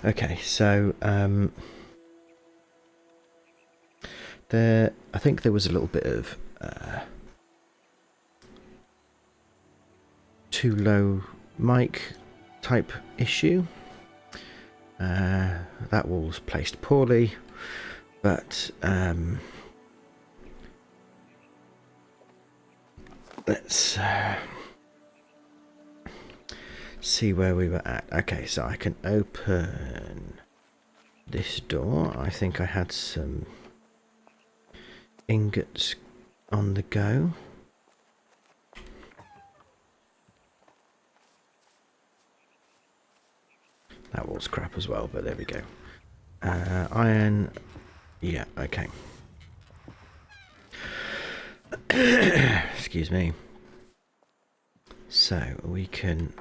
Okay, so I think there was a little bit of too low mic type issue. That wall's placed poorly, but let's see where we were at. Okay, so I can open this door. I think I had some ingots on the go. That wall's crap as well, but there we go. Iron. Yeah, okay. Excuse me. So we can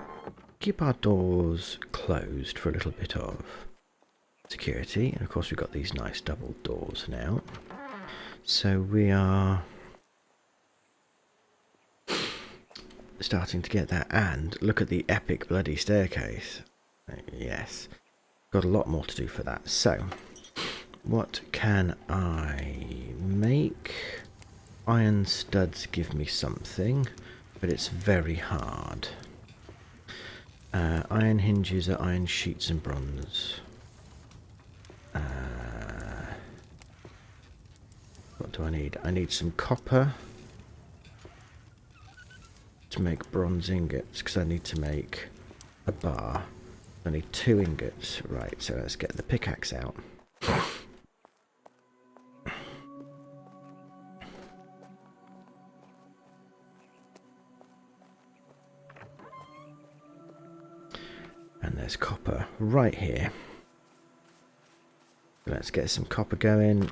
keep our doors closed for a little bit of security. And of course we've got these nice double doors now. So we are starting to get that. And look at the epic bloody staircase. Yes. Got a lot more to do for that. So, what can I make? Iron studs give me something, but it's very hard. Iron hinges are iron sheets and bronze. What do I need? I need some copper to make bronze ingots, because I need to make a bar. I need 2 ingots. Right, so let's get the pickaxe out. And there's copper right here. Let's get some copper going.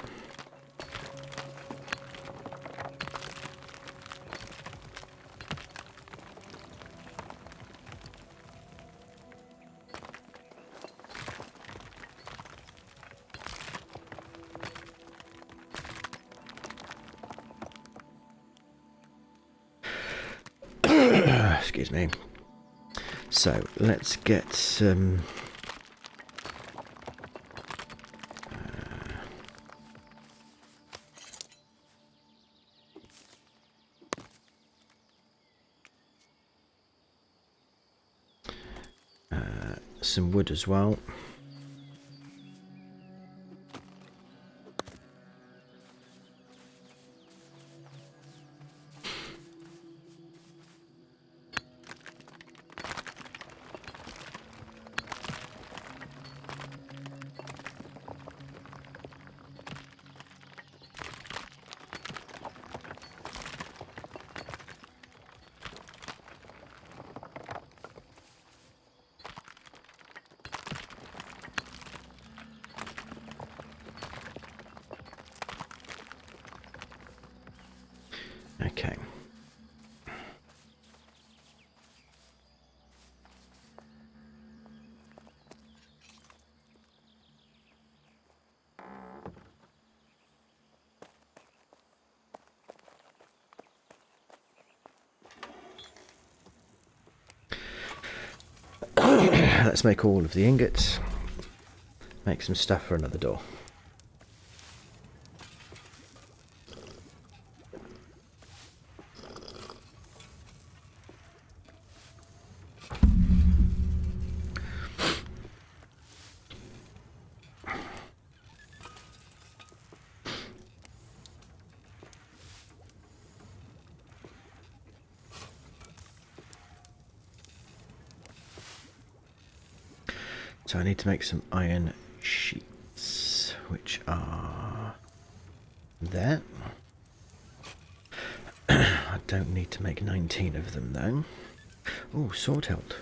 Excuse me. So let's get some wood as well. Okay. Let's make all of the ingots. Make some stuff for another door. So I need to make some iron sheets, which are there. I don't need to make 19 of them though. Oh, sword hilt.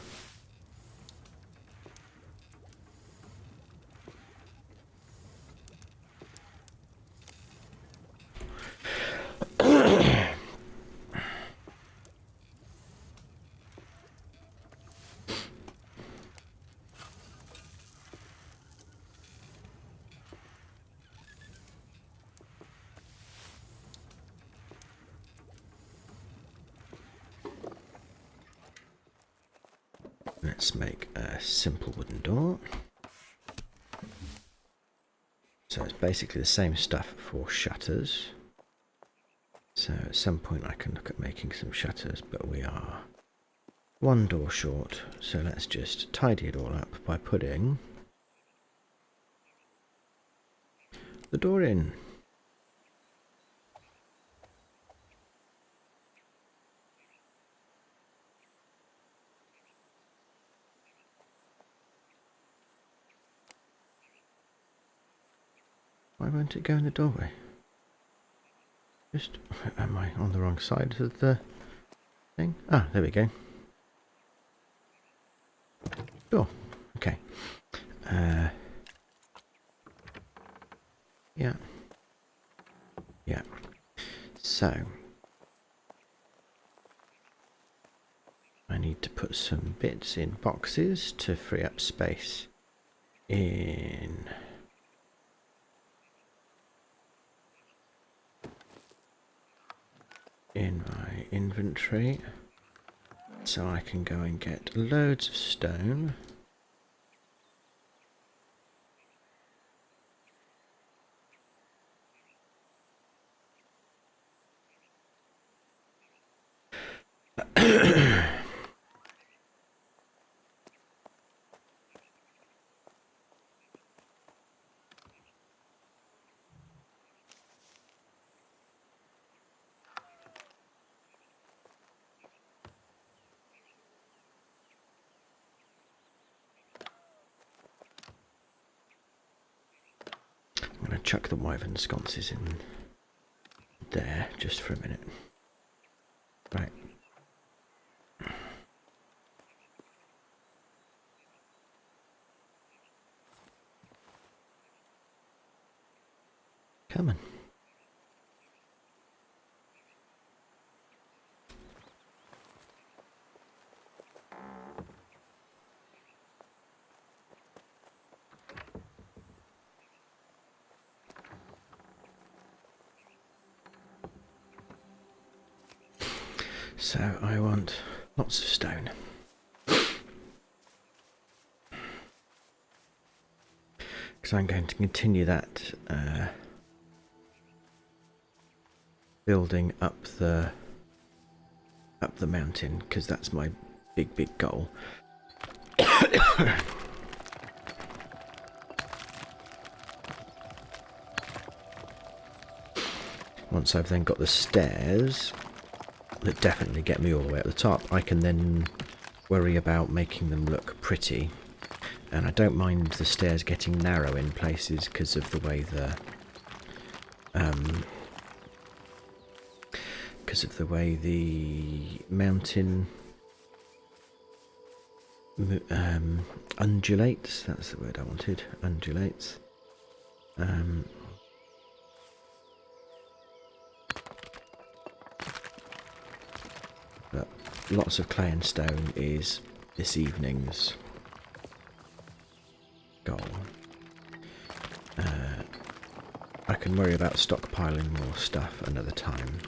Let's make a simple wooden door. So it's basically the same stuff for shutters. So at some point I can look at making some shutters, but we are one door short. So let's just tidy it all up by putting the door in. Why won't it go in the doorway? Just, am I on the wrong side of the thing? Ah, there we go. Door. Okay. Yeah. Yeah. So, I need to put some bits in boxes to free up space in my inventory, so I can go and get loads of stone. I'm going to chuck the wyvern sconces in there just for a minute. Right. Come on. So I want lots of stone. Because I'm going to continue that building up the mountain, because that's my big goal. Once I've then got the stairs that definitely get me all the way at the top, I can then worry about making them look pretty. And I don't mind the stairs getting narrow in places because of the way the mountain undulates. That's the word I wanted. Undulates. But lots of clay and stone is this evening's goal. I can worry about stockpiling more stuff another time.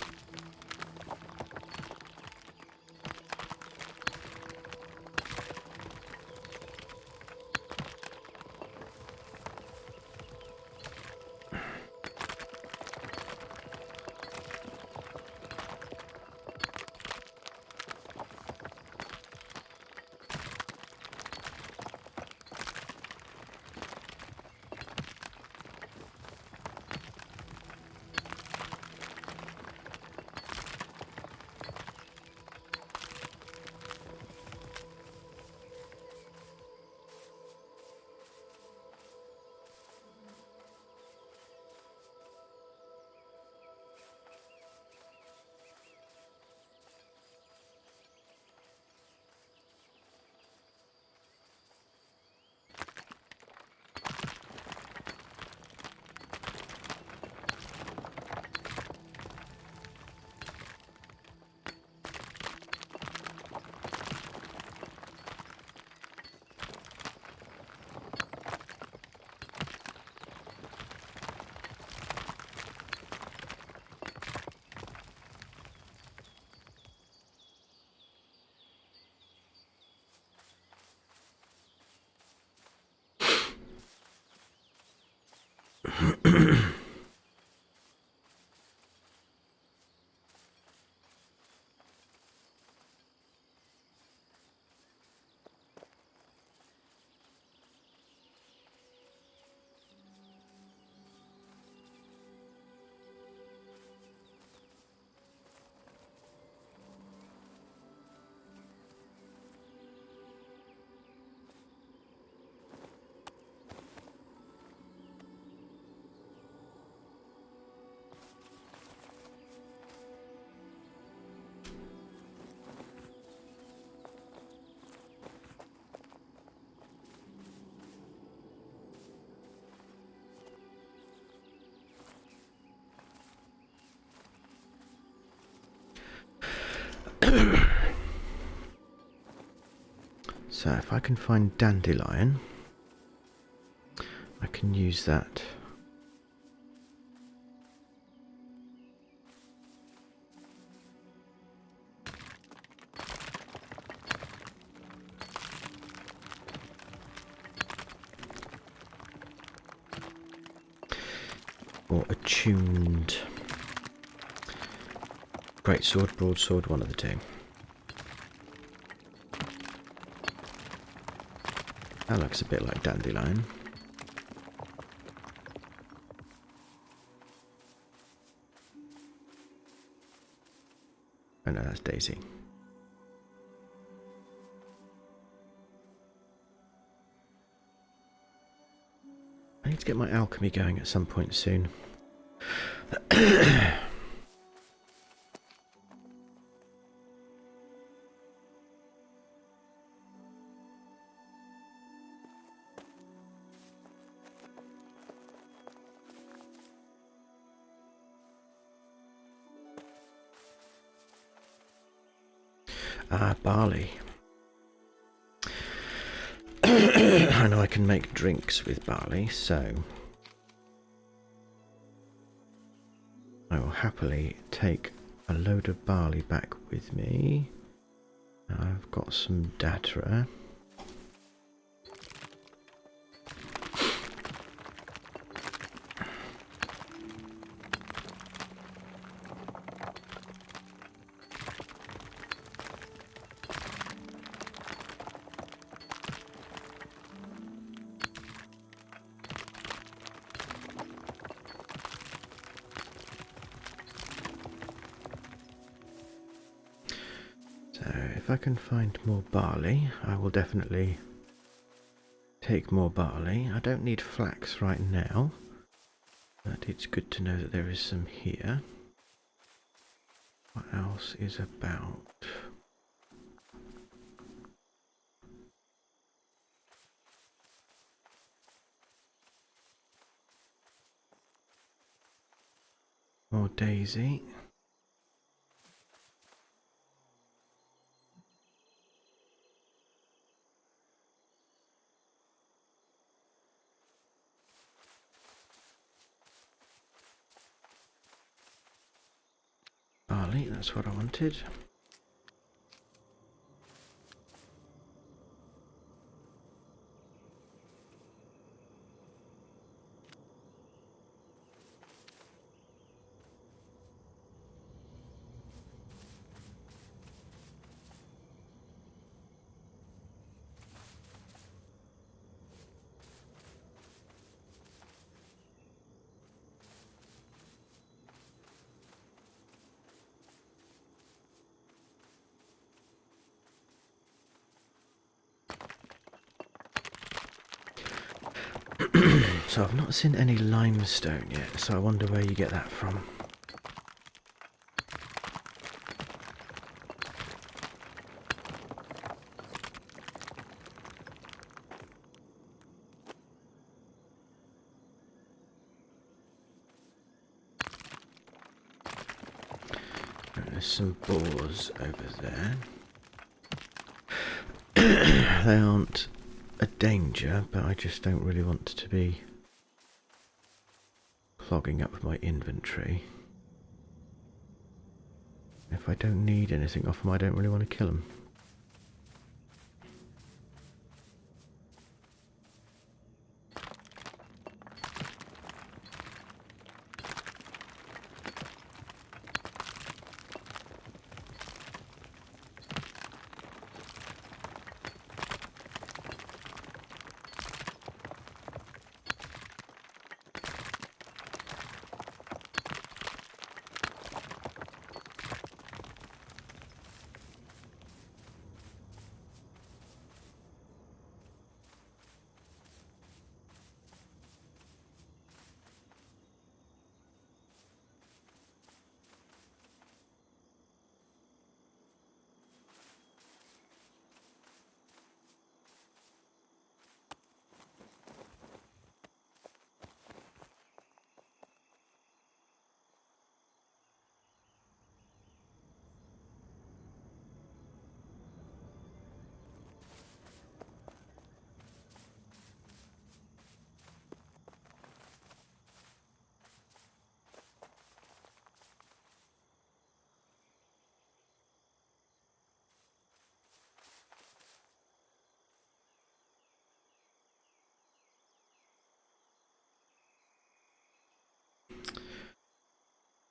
So if I can find dandelion, I can use that. Or attuned great sword, broadsword, one of the two. That looks a bit like dandelion. Oh no, that's Daisy. I need to get my alchemy going at some point soon. Barley. I know I can make drinks with barley, so I will happily take a load of barley back with me. I've got some datra. If I can find more barley, I will definitely take more barley. I don't need flax right now, but it's good to know that there is some here. What else is about? More daisy. Barley, that's what I wanted. So I've not seen any limestone yet, so I wonder where you get that from. There's some boars over there. They aren't a danger, but I just don't really want to be clogging up my inventory. If I don't need anything off them, I don't really want to kill them.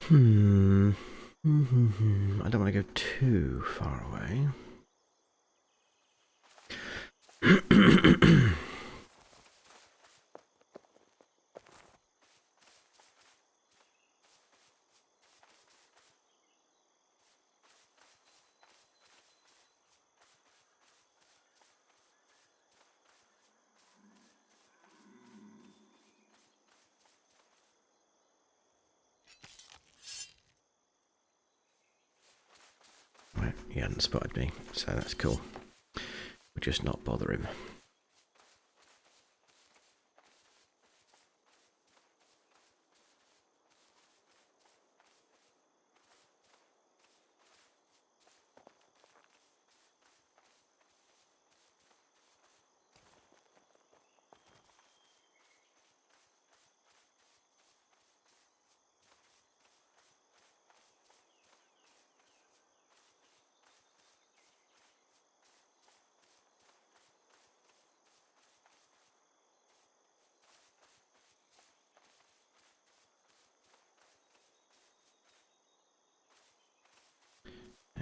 Hmm. I don't want to go too far away. Right, he hadn't spotted me, so that's cool. We'll just not bother him.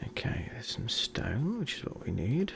Okay, there's some stone, which is what we need.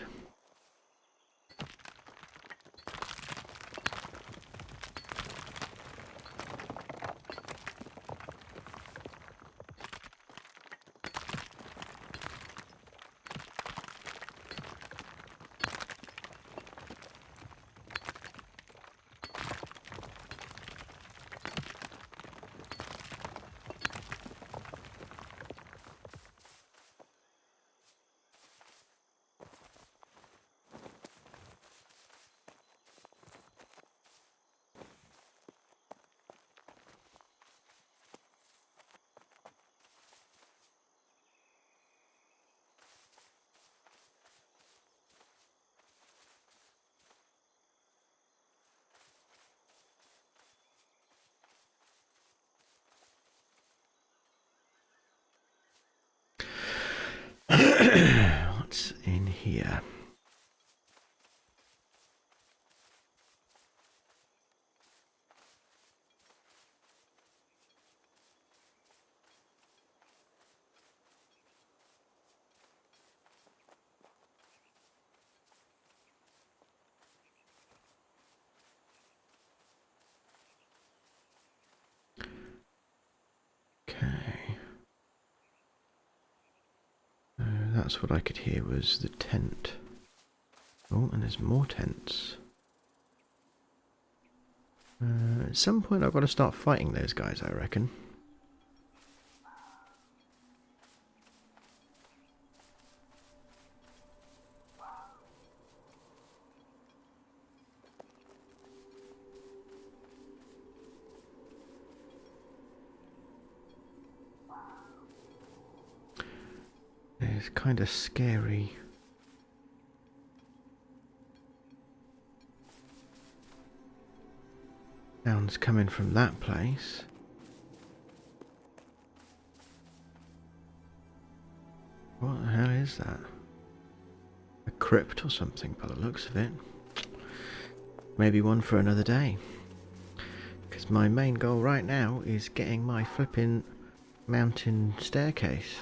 What's in here? Okay. That's what I could hear was the tent. Oh, and there's more tents. At some point I've got to start fighting those guys, I reckon. It's kind of scary. Sounds coming from that place. What the hell is that? A crypt or something by the looks of it. Maybe one for another day. Because my main goal right now is getting my flipping mountain staircase.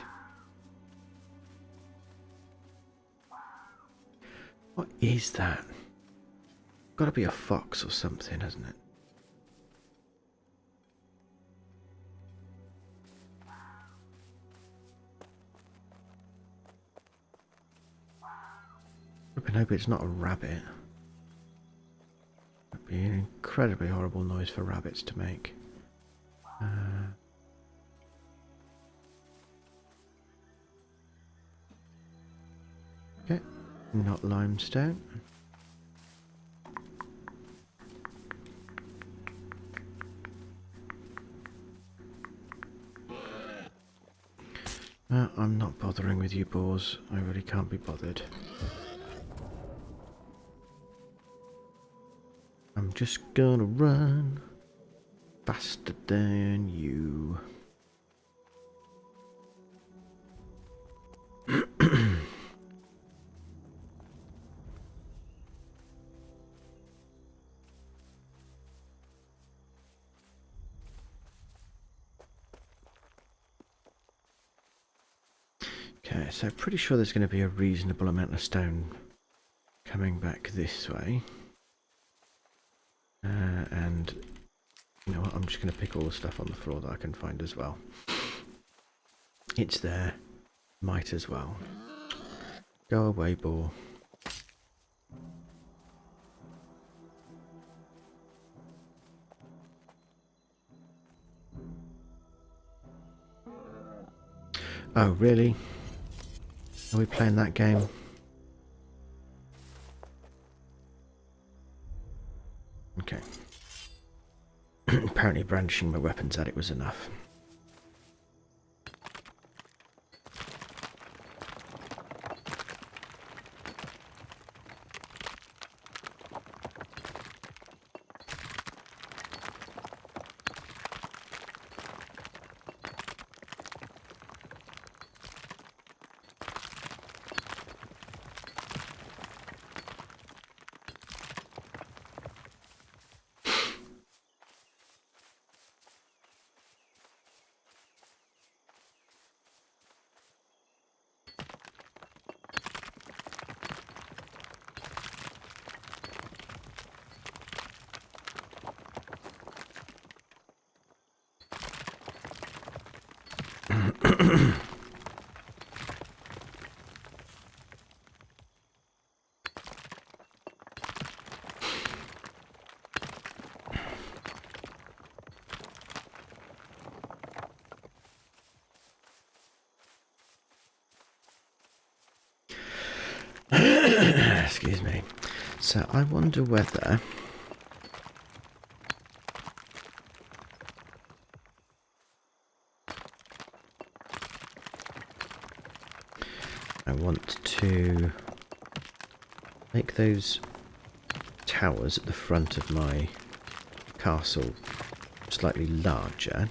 What is that? Gotta be a fox or something, hasn't it? I hope it's not a rabbit. That'd be an incredibly horrible noise for rabbits to make. Okay, not limestone. I'm not bothering with you boars. I really can't be bothered. I'm just gonna run faster than you. Okay, so pretty sure there's going to be a reasonable amount of stone coming back this way. And you know what, I'm just going to pick all the stuff on the floor that I can find as well. It's there. Might as well. Go away, boar. Oh, really? Are we playing that game? Okay. Apparently brandishing my weapons at it was enough. Excuse me. So I wonder whether I want to make those towers at the front of my castle slightly larger.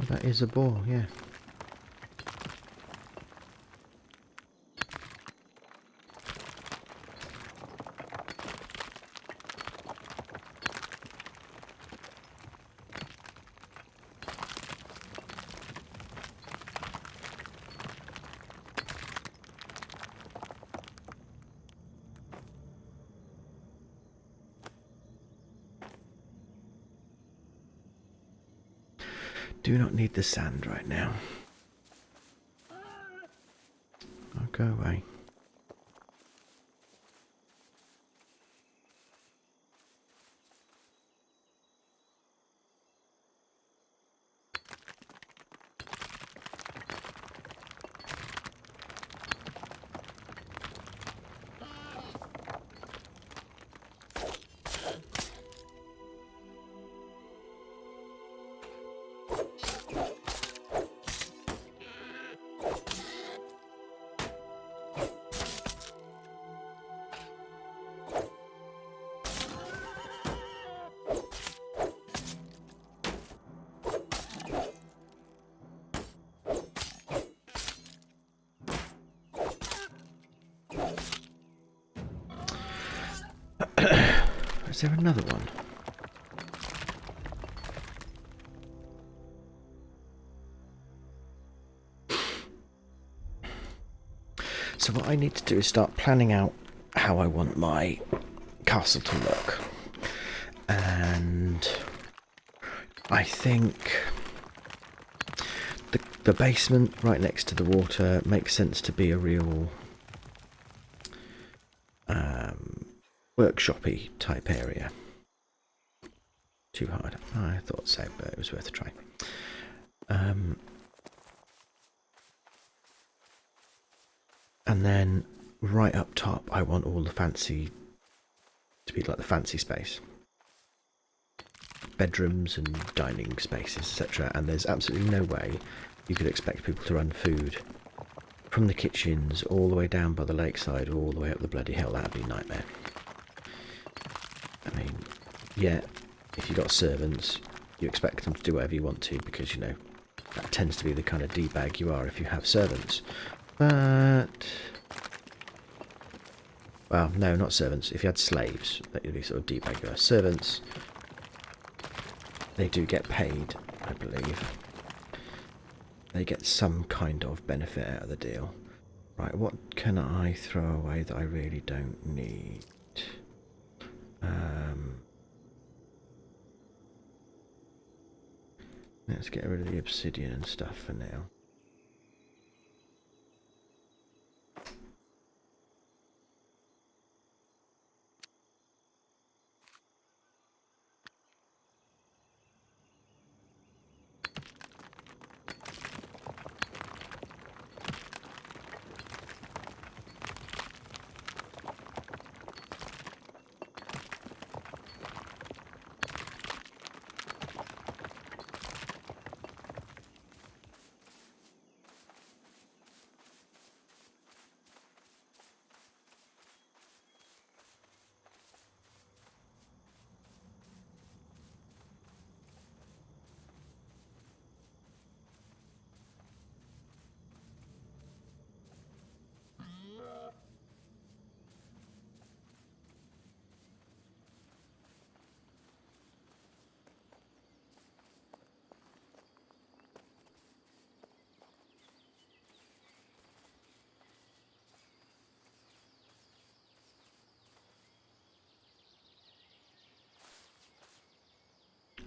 That is a ball, yeah. Do not need the sand right now. I'll go away. Is there another one? So what I need to do is start planning out how I want my castle to look. And I think the basement right next to the water makes sense to be a real workshop-y type area. Too hard. I thought so, but it was worth a try. And then right up top, I want all the fancy to be like the fancy space. Bedrooms and dining spaces, etc. And there's absolutely no way you could expect people to run food from the kitchens all the way down by the lakeside, all the way up the bloody hill. That'd be a nightmare. I mean, yeah, if you've got servants, you expect them to do whatever you want to, because, you know, that tends to be the kind of D-bag you are if you have servants. But, well, no, not servants. If you had slaves, that would be sort of D-bag you are. Servants, they do get paid, I believe. They get some kind of benefit out of the deal. Right, what can I throw away that I really don't need? Let's get rid of the obsidian and stuff for now.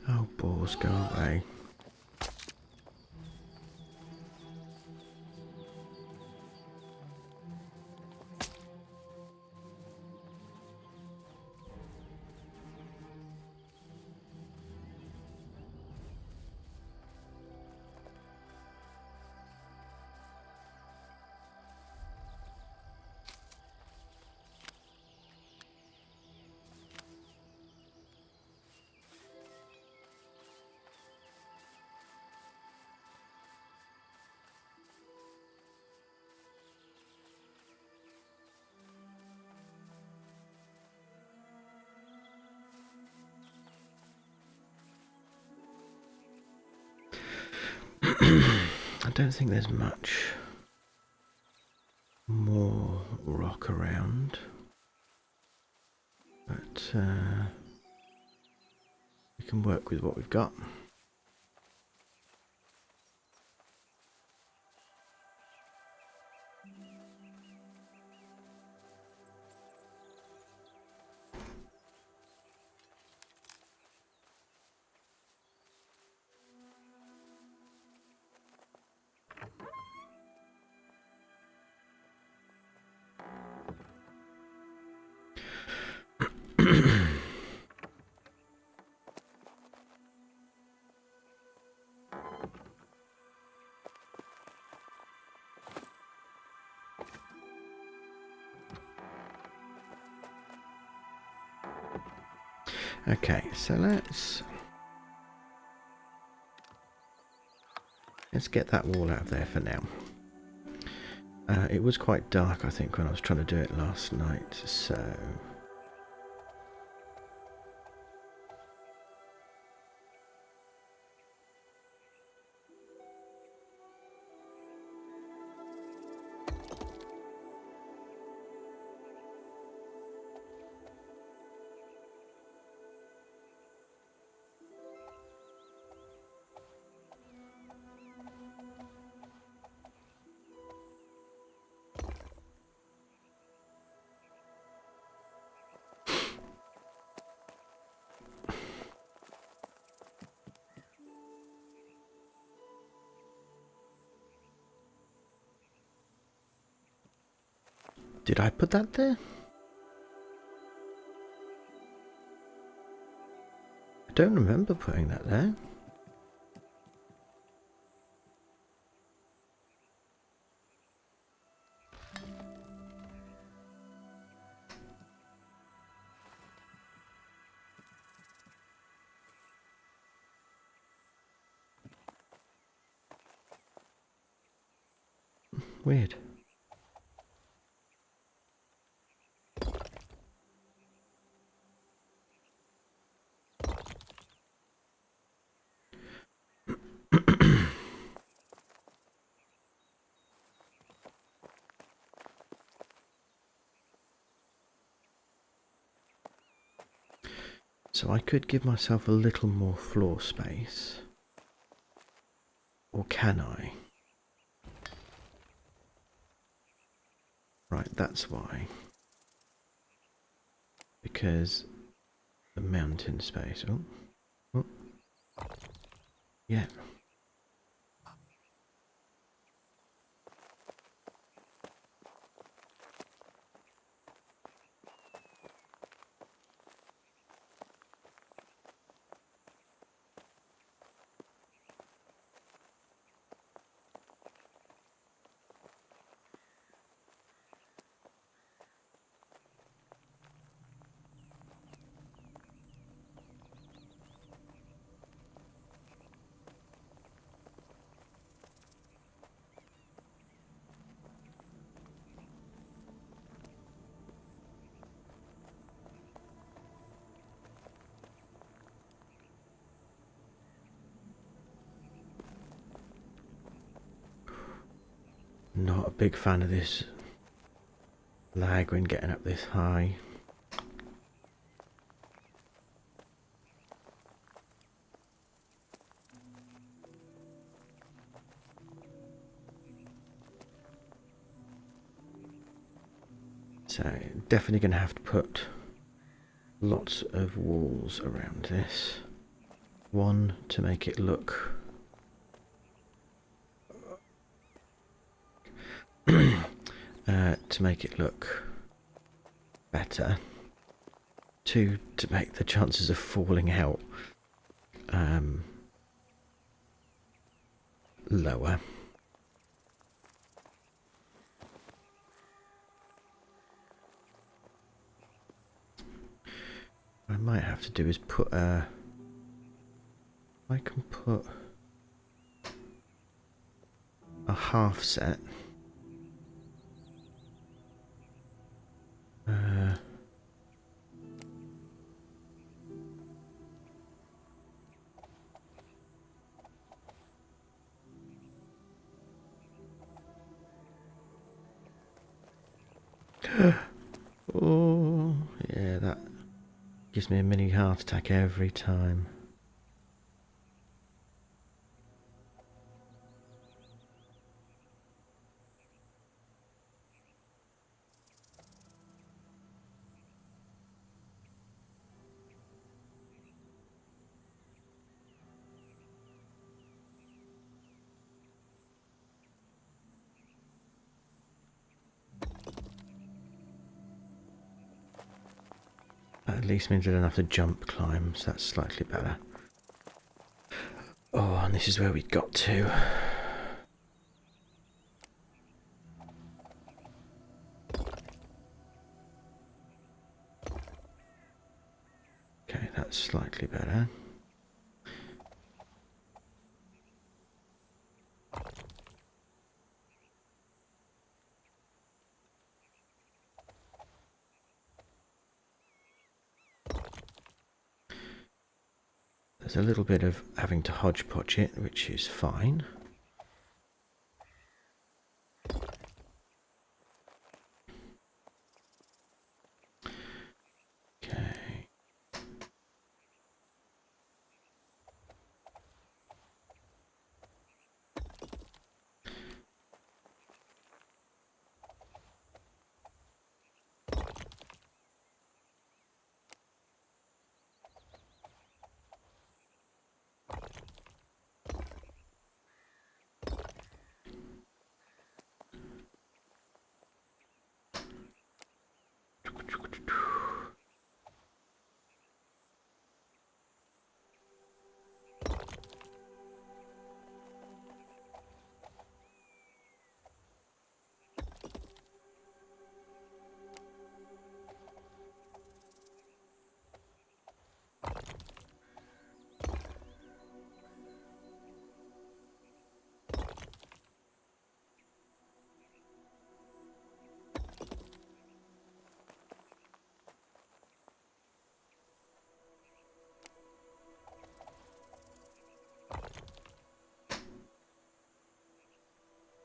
Oh, balls, go away. I don't think there's much more rock around, but we can work with what we've got. Okay, so let's get that wall out of there for now. It was quite dark, I think, when I was trying to do it last night, so... Did I put that there? I don't remember putting that there. Weird. So I could give myself a little more floor space. Or can I? Right, that's why. Because the mountain space. Oh, oh. Yeah. Not a big fan of this lag when getting up this high. So definitely going to have to put lots of walls around this. One, to make it look better. Two, to make the chances of falling out lower. What I might have to do is put a... I can put a half set. Oh, yeah, that gives me a mini heart attack every time. That at least means I don't have to jump climb, so that's slightly better. Oh, and this is where we got to. Okay, that's slightly better. There's a little bit of having to hodgepodge it, which is fine. Okay.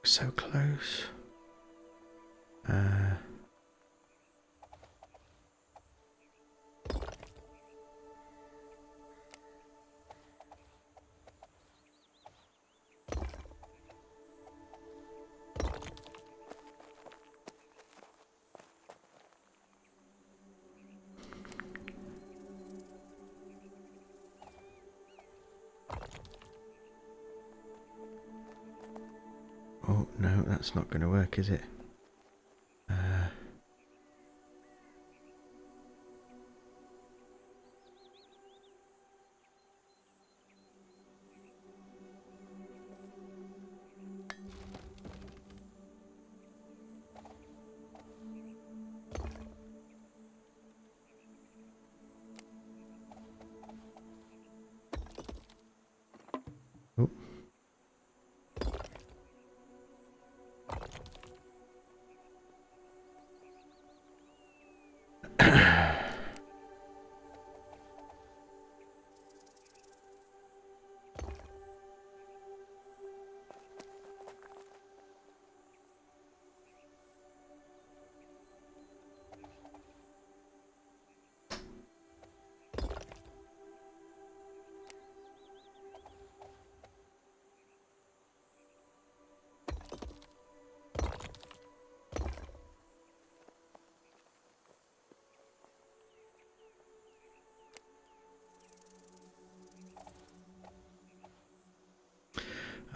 So close. Oh no, that's not going to work, is it? Oh.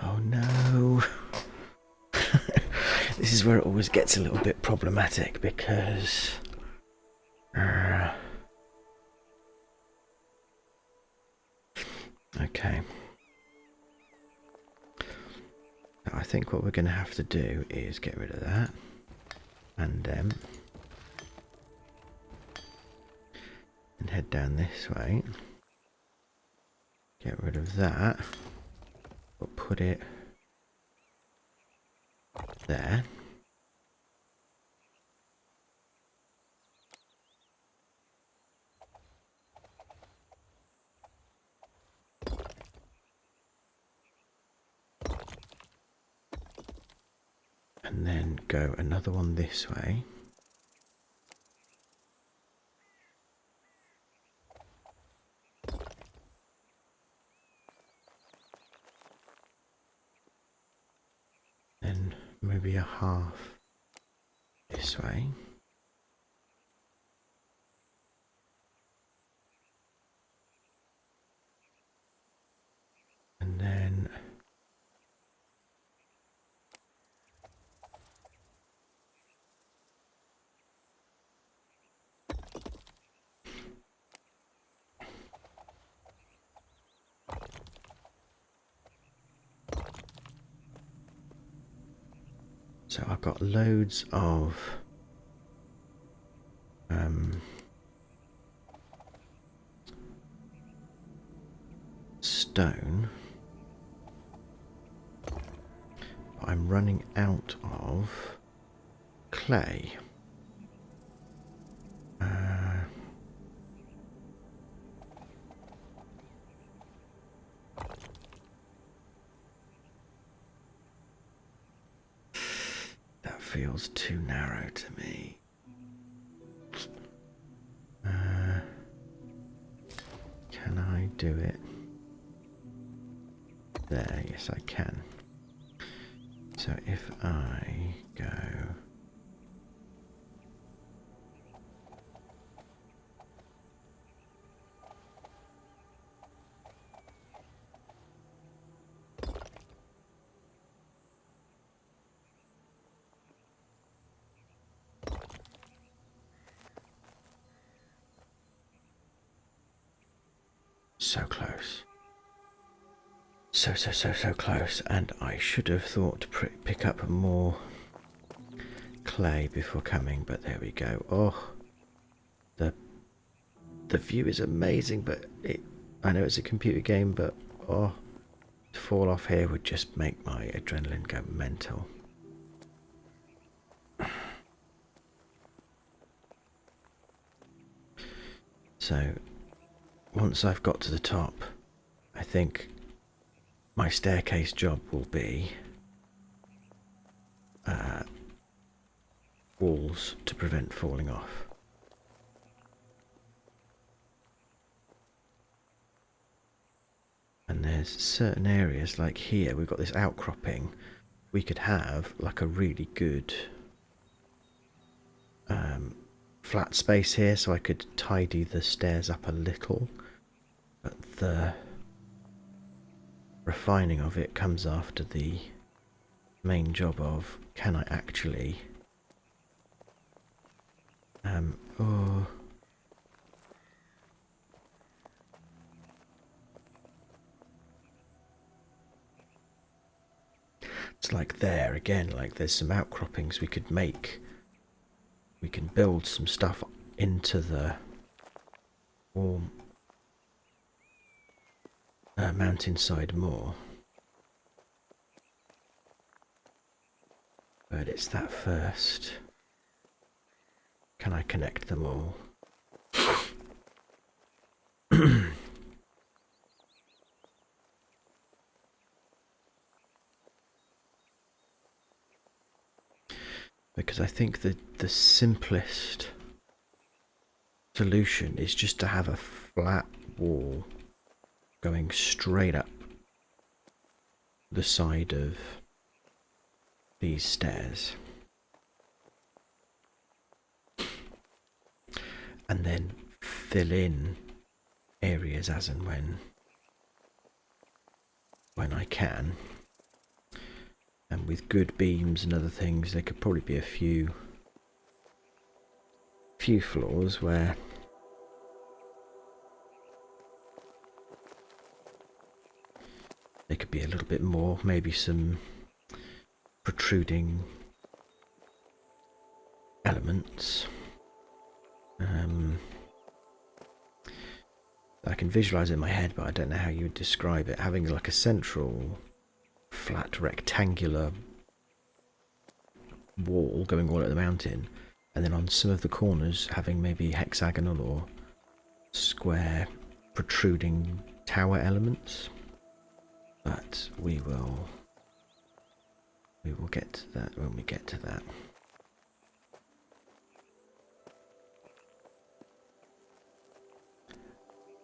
Oh no. This is where it always gets a little bit problematic because okay. Now I think what we're going to have to do is get rid of that and head down this way. Get rid of that. We'll put it there. And then go another one this way. Then maybe a half this way. And then so I've got loads of stone. But I'm running out of clay. That feels too narrow to me. Can I do it? There, yes I can. So if I go so close. So close, and I should have thought to pick up more clay before coming, but there we go. Oh, the view is amazing, but I know it's a computer game, but oh, to fall off here would just make my adrenaline go mental. So once I've got to the top, I think my staircase job will be walls to prevent falling off. And there's certain areas like here, we've got this outcropping. We could have like a really good flat space here, so I could tidy the stairs up a little, but the refining of it comes after the main job of, can I actually oh, it's like there again, like there's some outcroppings we could make. We can build some stuff into the warm mountainside more. But it's that first. Can I connect them all? Because I think that the simplest solution is just to have a flat wall going straight up the side of these stairs. And then fill in areas as and when I can. And with good beams and other things, there could probably be a few floors where there could be a little bit more, maybe some protruding elements. I can visualize it in my head, but I don't know how you would describe it. Having like a central flat rectangular wall going all up the mountain, and then on some of the corners having maybe hexagonal or square protruding tower elements. But we will get to that when we get to that.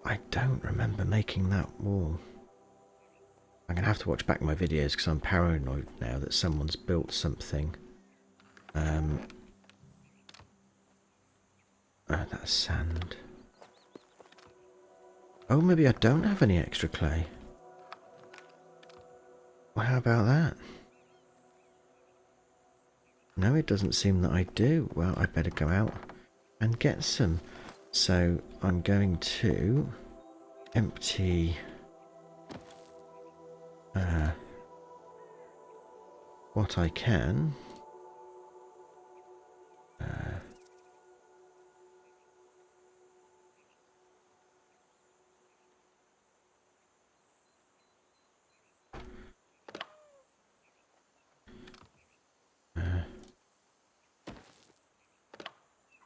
I don't remember making that wall. I'm going to have to watch back my videos because I'm paranoid now that someone's built something. Oh, that's sand. Oh, maybe I don't have any extra clay. Well, how about that? No, it doesn't seem that I do. Well, I better go out and get some. So I'm going to empty what I can.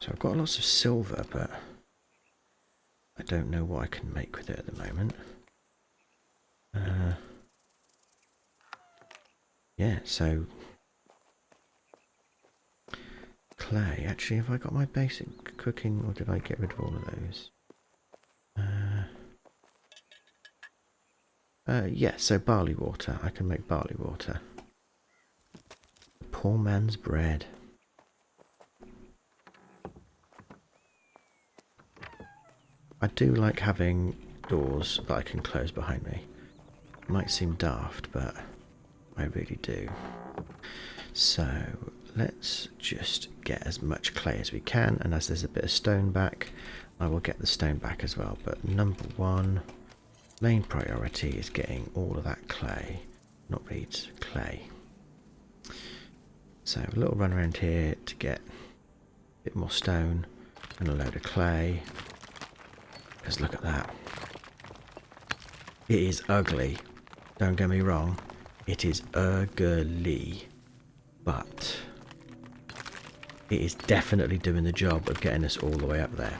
So I've got lots of silver, but I don't know what I can make with it at the moment. Yeah, so clay. Actually, have I got my basic cooking, or did I get rid of all of those? Yeah, so barley water. I can make barley water. Poor man's bread. I do like having doors that I can close behind me. It might seem daft, but I really do. So let's just get as much clay as we can, and as there's a bit of stone back, I will get the stone back as well. But number one, main priority is getting all of that clay, not reeds, clay. So a little run around here to get a bit more stone and a load of clay. Because look at that. It is ugly. Don't get me wrong. It is ugly. But it is definitely doing the job of getting us all the way up there.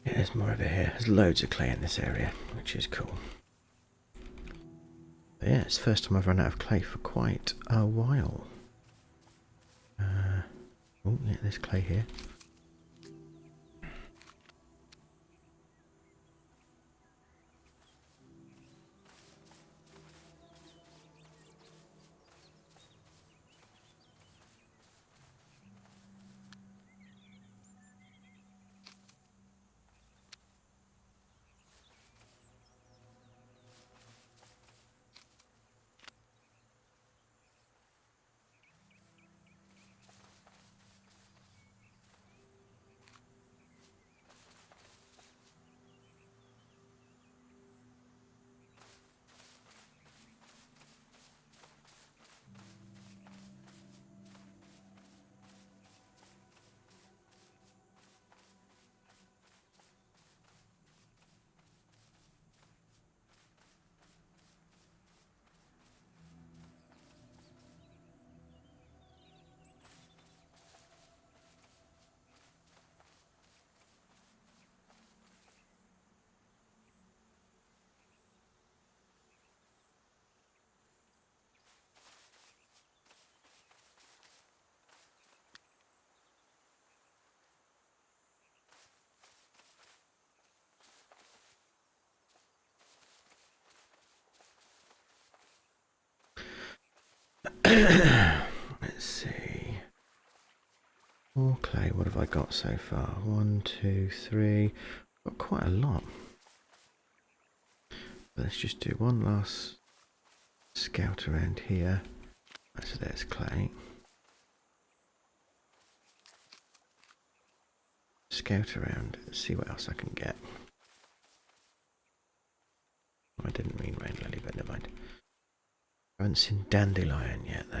Yeah, there's more over here. There's loads of clay in this area, which is cool. But yeah, it's the first time I've run out of clay for quite a while. Oh yeah, there's clay here. Let's see. More clay. What have I got so far? 1, 2, 3. Got quite a lot. But let's just do one last scout around here. So there's clay. Scout around, see what else I can get. I didn't mean rain lily, but never mind. I haven't seen dandelion yet, though.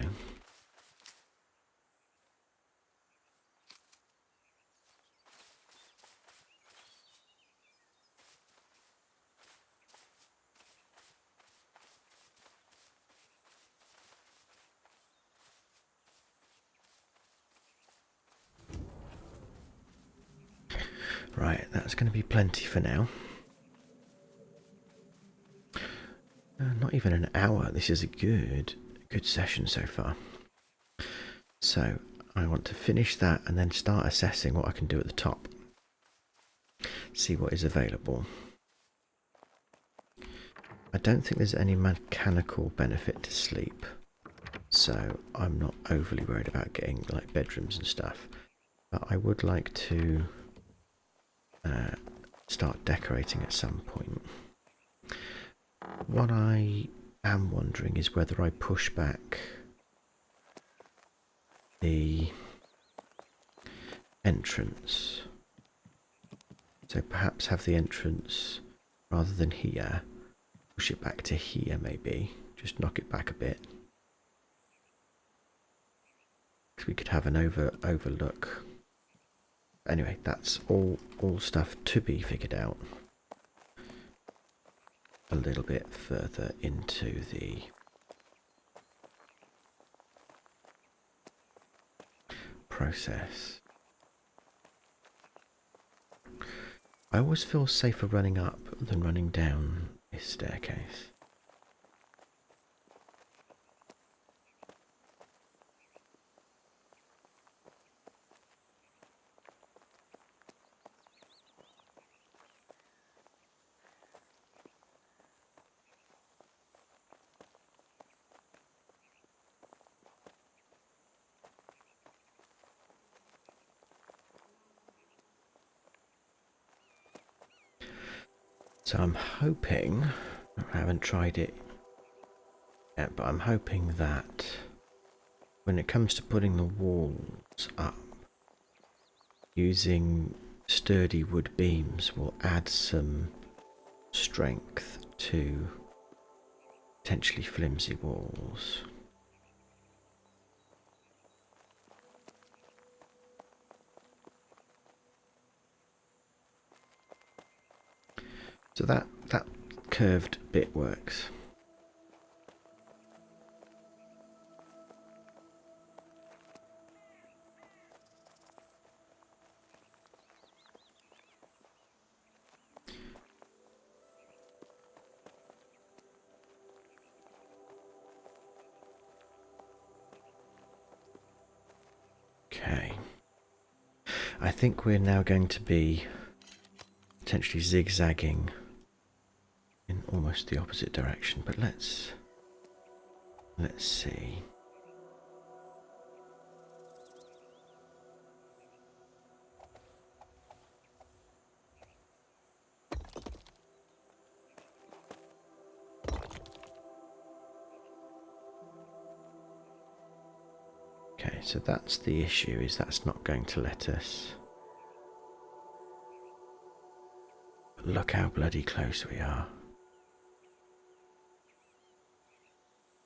Right, that's going to be plenty for now. Not even an hour. This is a good session so far. So I want to finish that and then start assessing what I can do at the top. See what is available. I don't think there's any mechanical benefit to sleep, so I'm not overly worried about getting like bedrooms and stuff. But I would like to start decorating at some point. What I am wondering is whether I push back the entrance. So perhaps have the entrance, rather than here, push it back to here maybe. Just knock it back a bit. Because we could have an overlook. Anyway, that's all stuff to be figured out. A little bit further into the process. I always feel safer running up than running down this staircase. So I'm hoping, I haven't tried it yet, but I'm hoping that when it comes to putting the walls up, using sturdy wood beams will add some strength to potentially flimsy walls. So that curved bit works. I think we're now going to be potentially zigzagging in almost the opposite direction, but let's see. Okay, so that's the issue, is that's not going to let us. But look how bloody close we are.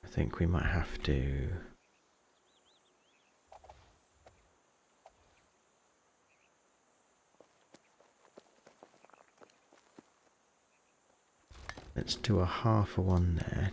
I think we might have to... Let's do a half a one there.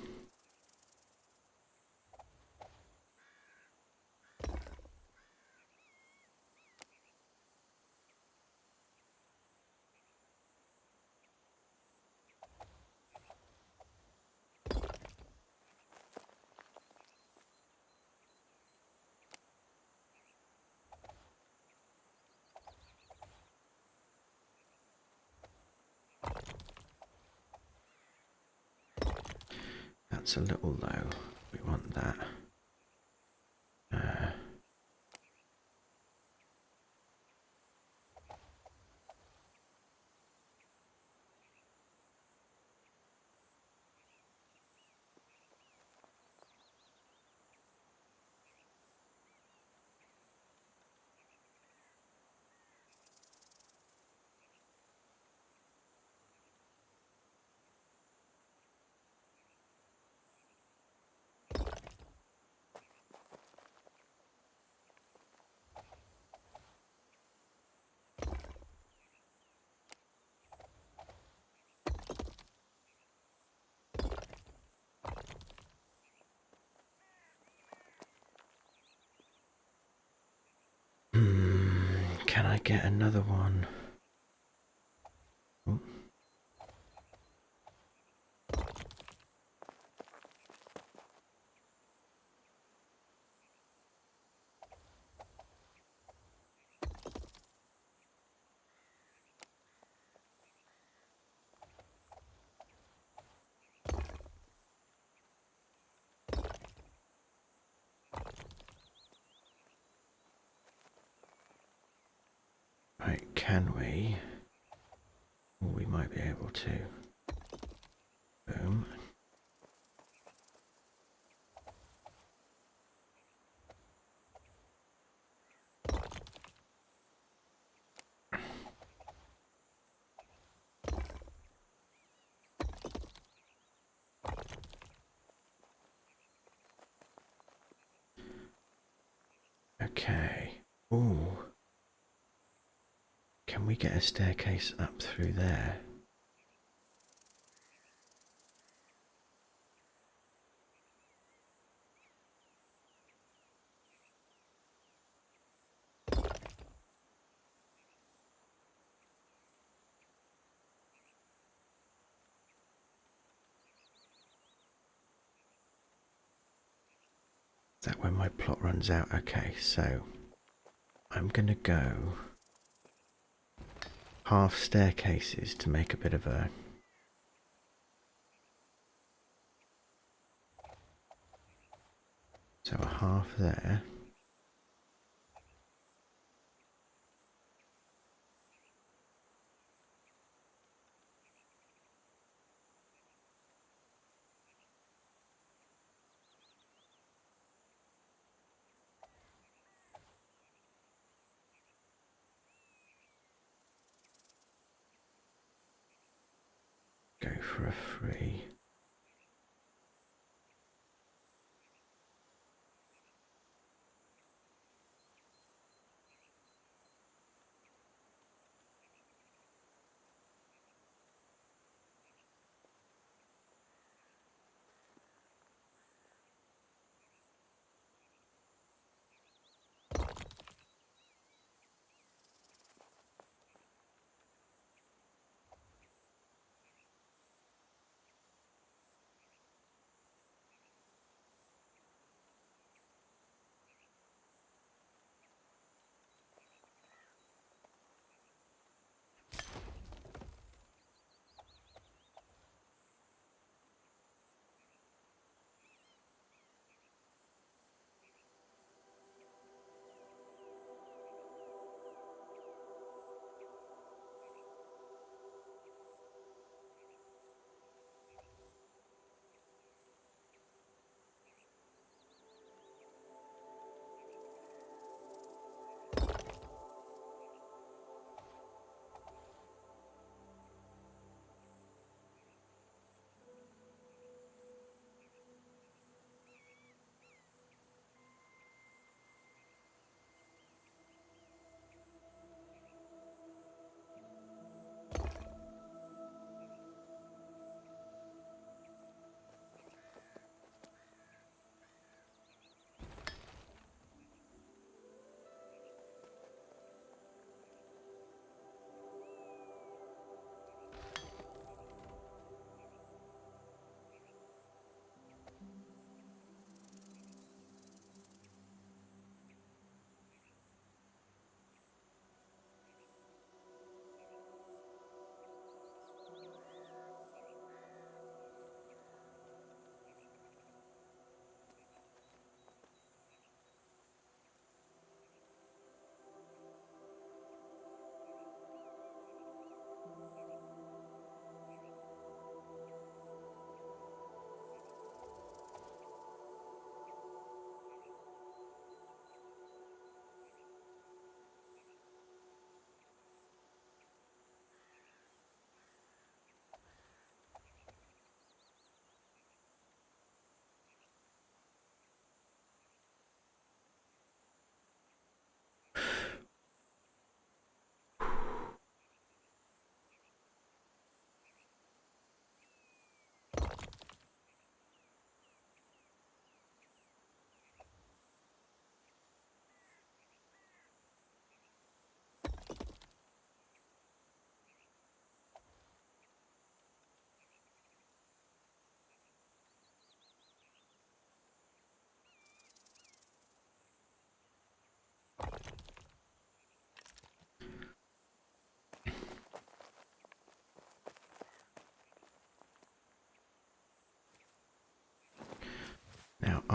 That's a little low. We want that. Can I get another one? Oh. Right, can we? Oh, we might be able to. Boom. Okay. Ooh. Can we get a staircase up through there? Is that when my plot runs out? Okay, so I'm gonna go half staircases to make a bit of a... So a half there. Go for a 3.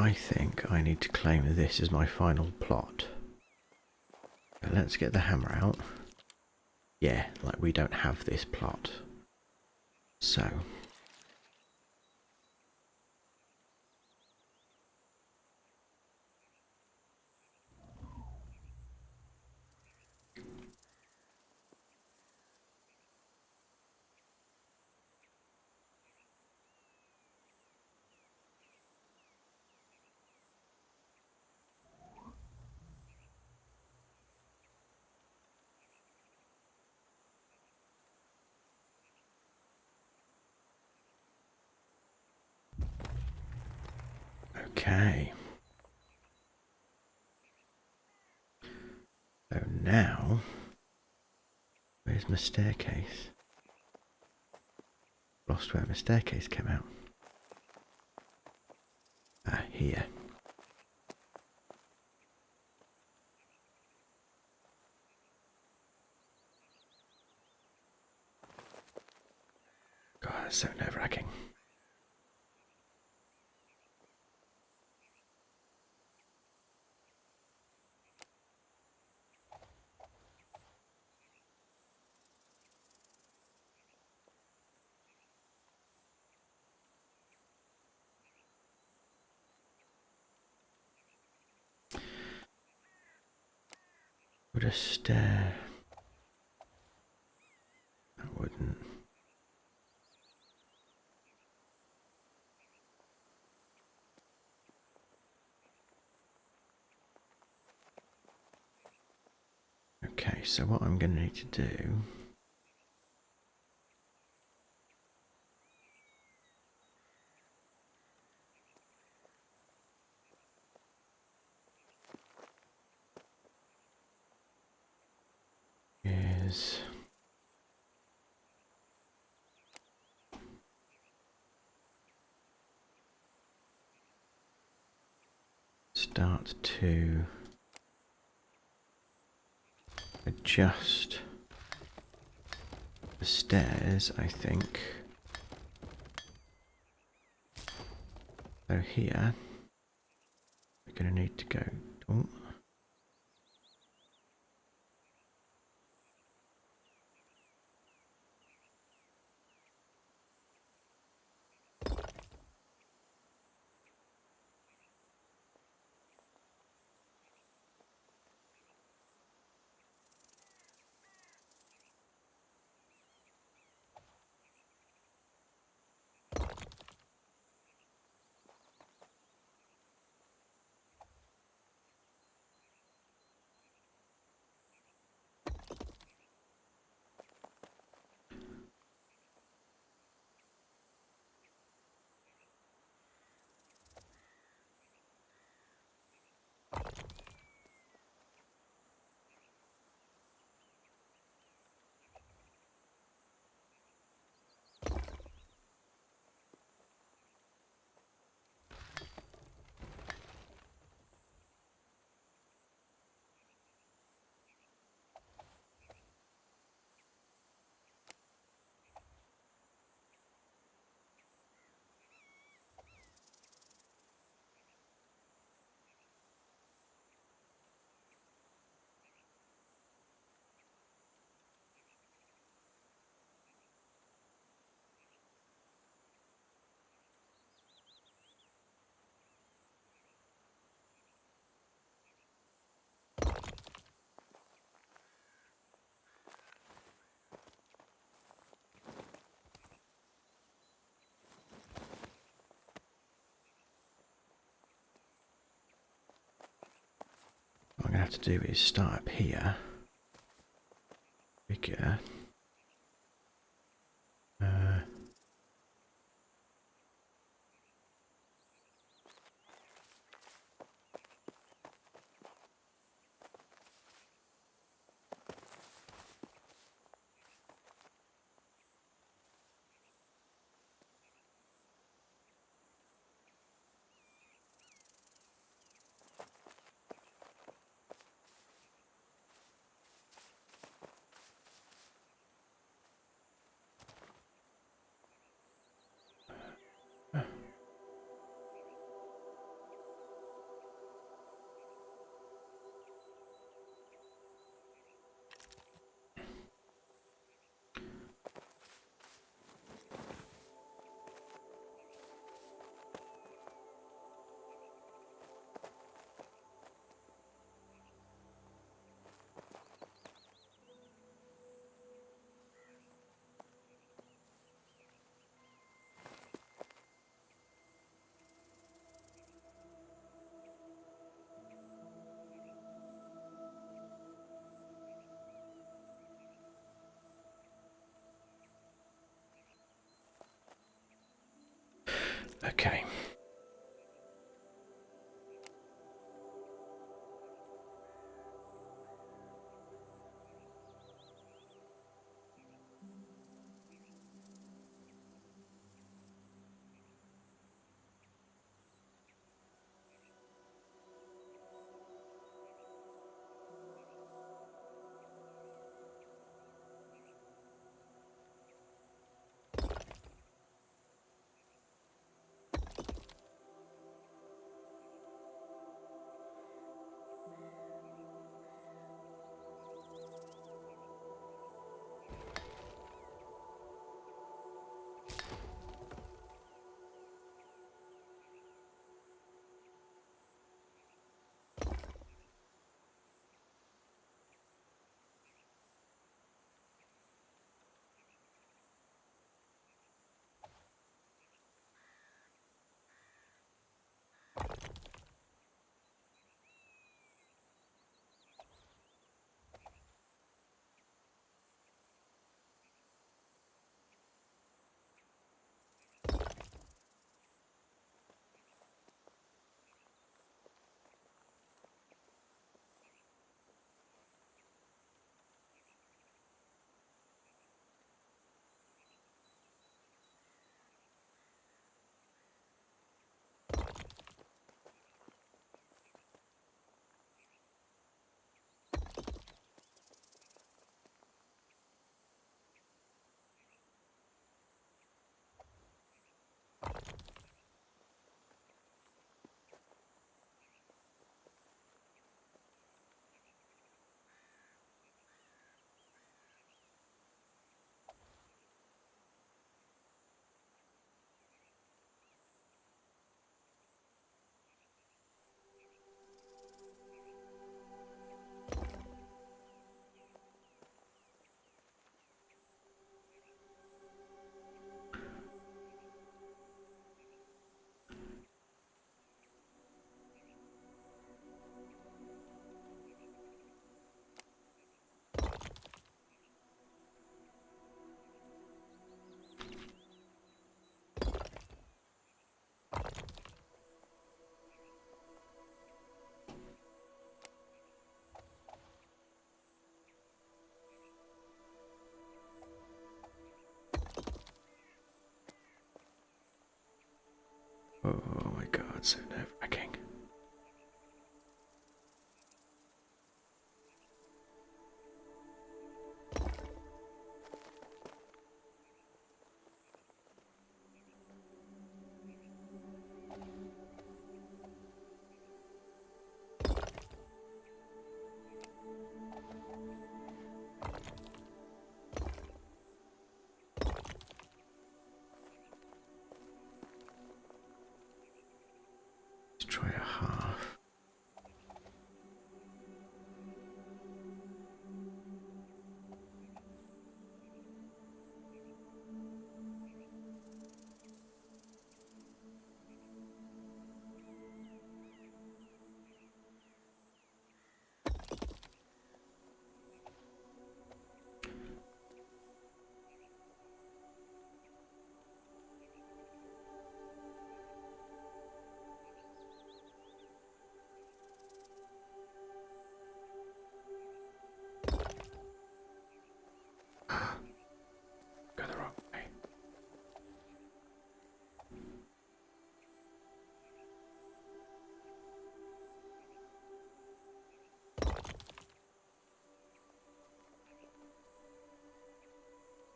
I think I need to claim this as my final plot. So let's get the hammer out. Yeah, like we don't have this plot. So... Okay. So now, where's my staircase? Lost where my staircase came out. Ah, here. God, that's so nerve-wracking. Would a stair... That wouldn't... Okay, so what I'm going to need to do... is... start to adjust the stairs, I think. So here, we're going to need to go... Oh. What I'm going to have to do is start up here. Bigger. Okay. Oh my god, so nerve-wracking. Let's try a half. Go the wrong way.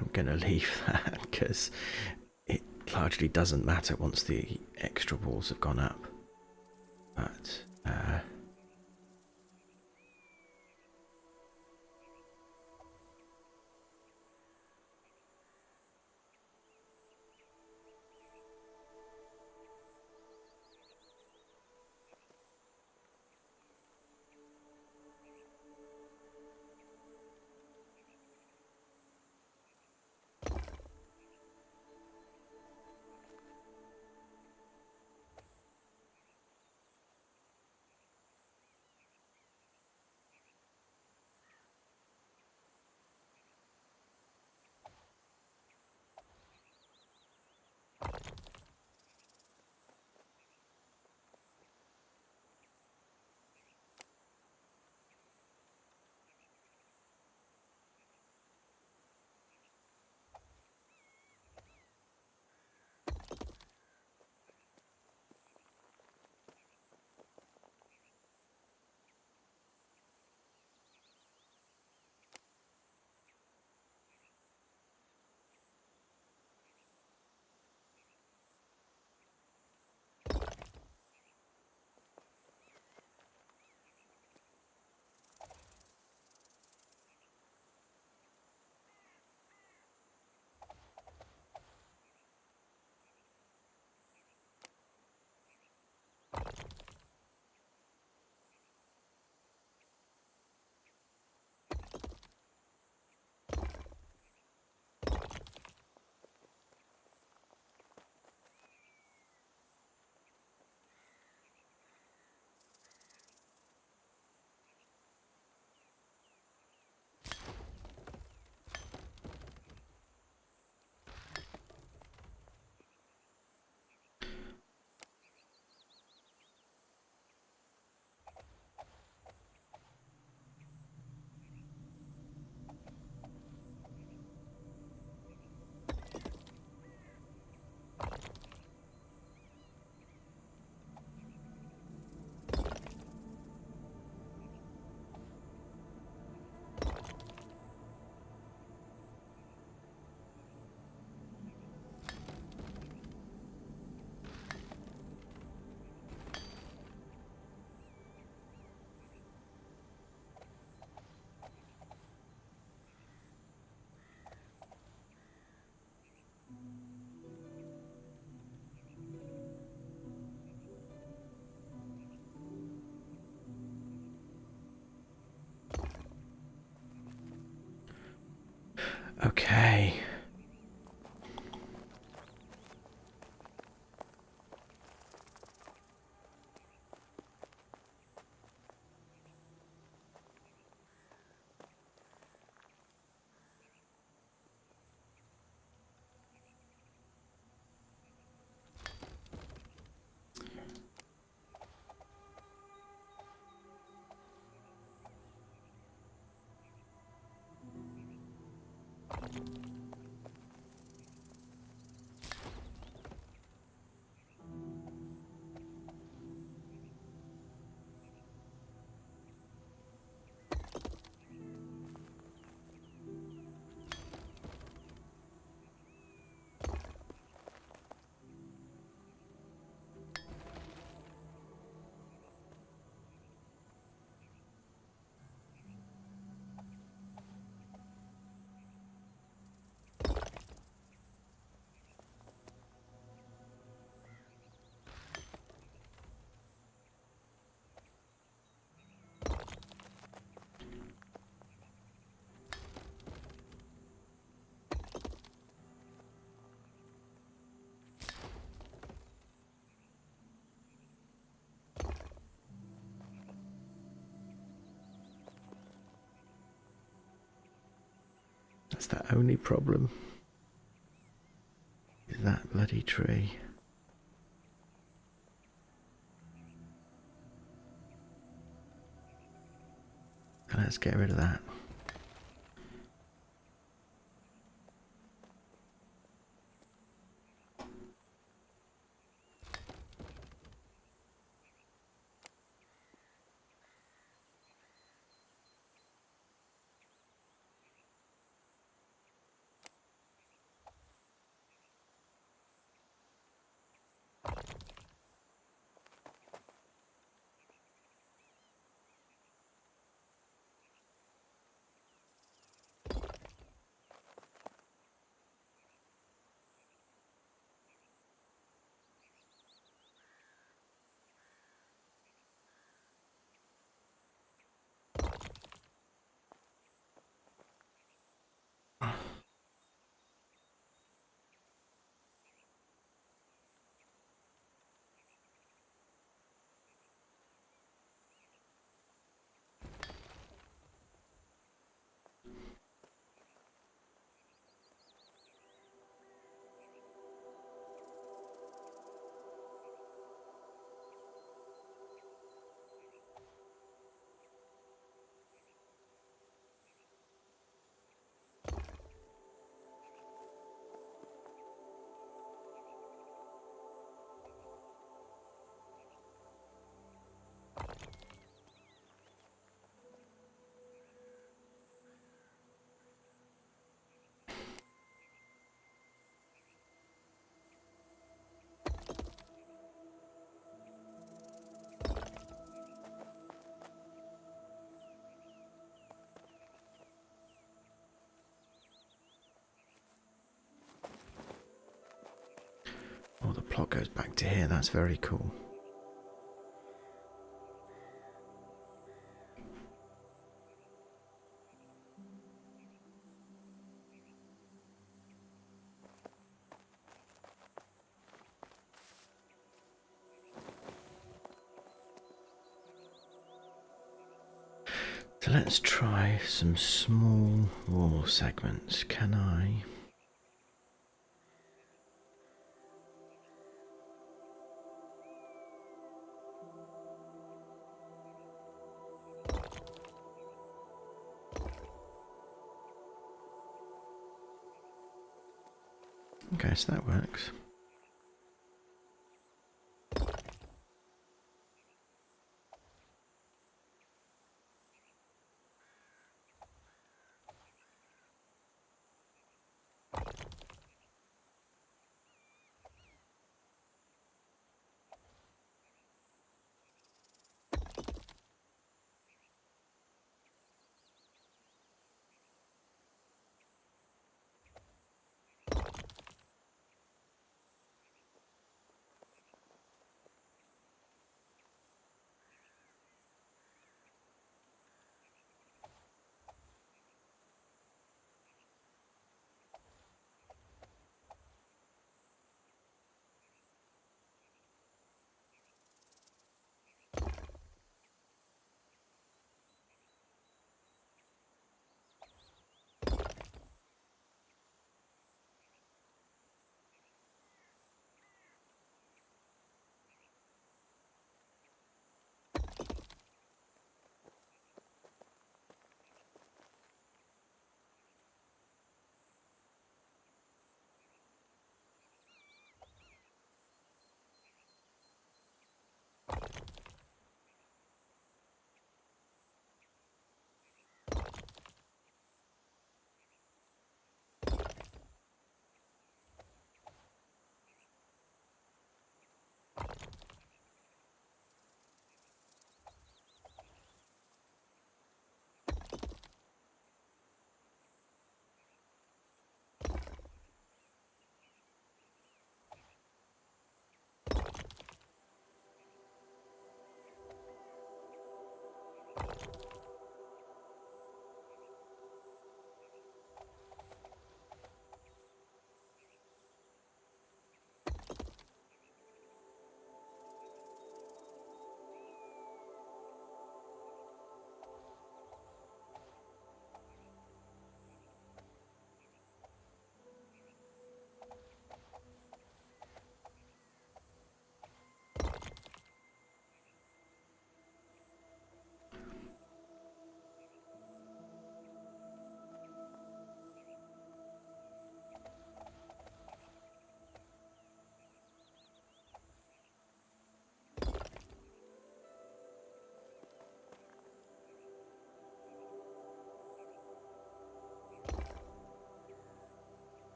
I'm gonna leave that because it largely doesn't matter once the extra walls have gone up. But Okay. That's the only problem. Is that bloody tree. Let's get rid of that. Oh, the plot goes back to here. That's very cool. So let's try some small wall segments. Can I? Okay, so that works.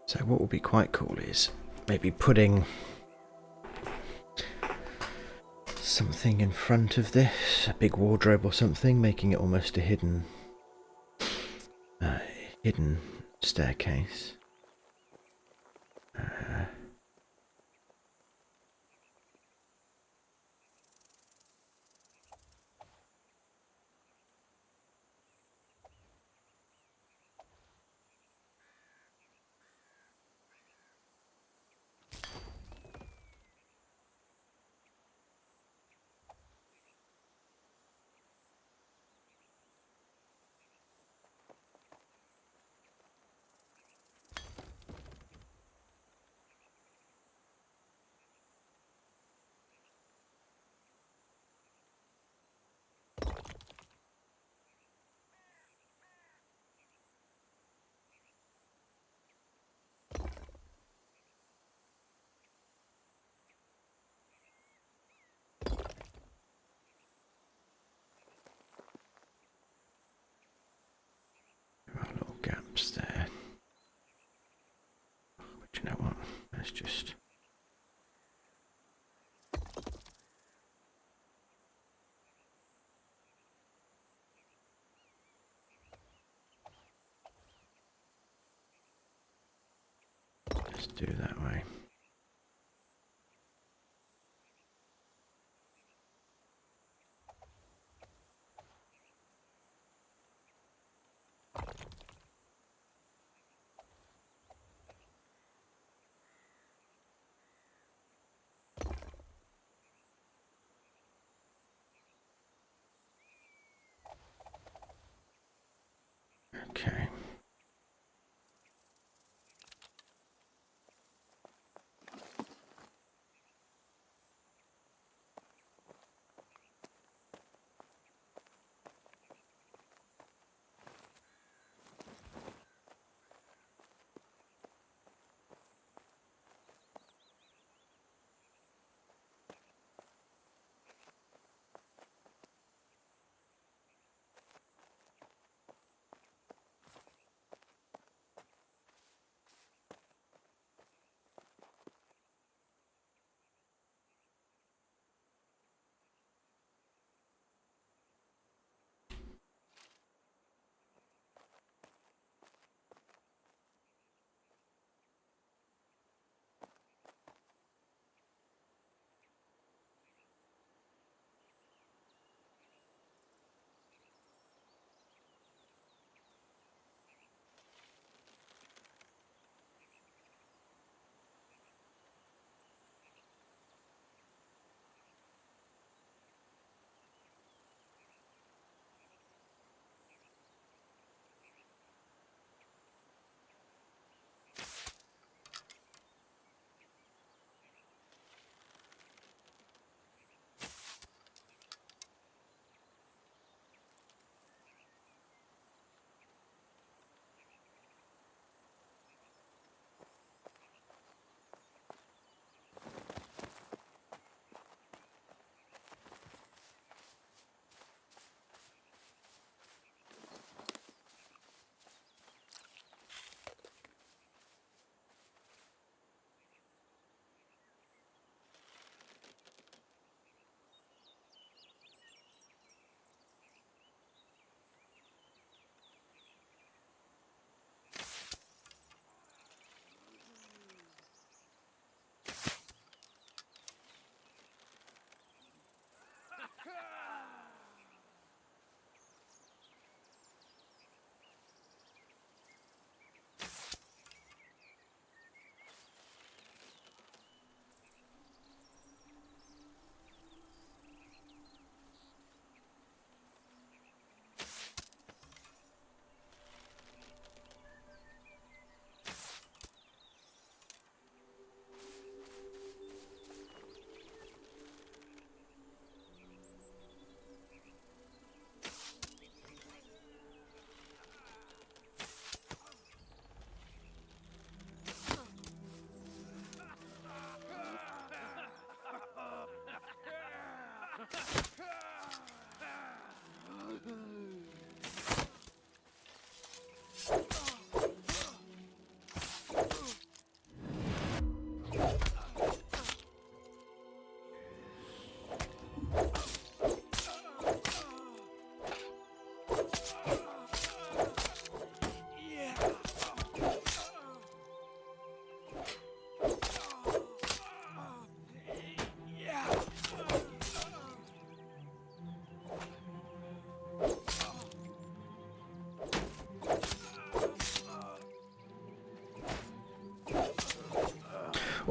So what would be quite cool is maybe putting something in front of this, a big wardrobe or something, making it almost a hidden staircase. There are little gaps there. But you know what? Let's just... let's do it that way. Okay.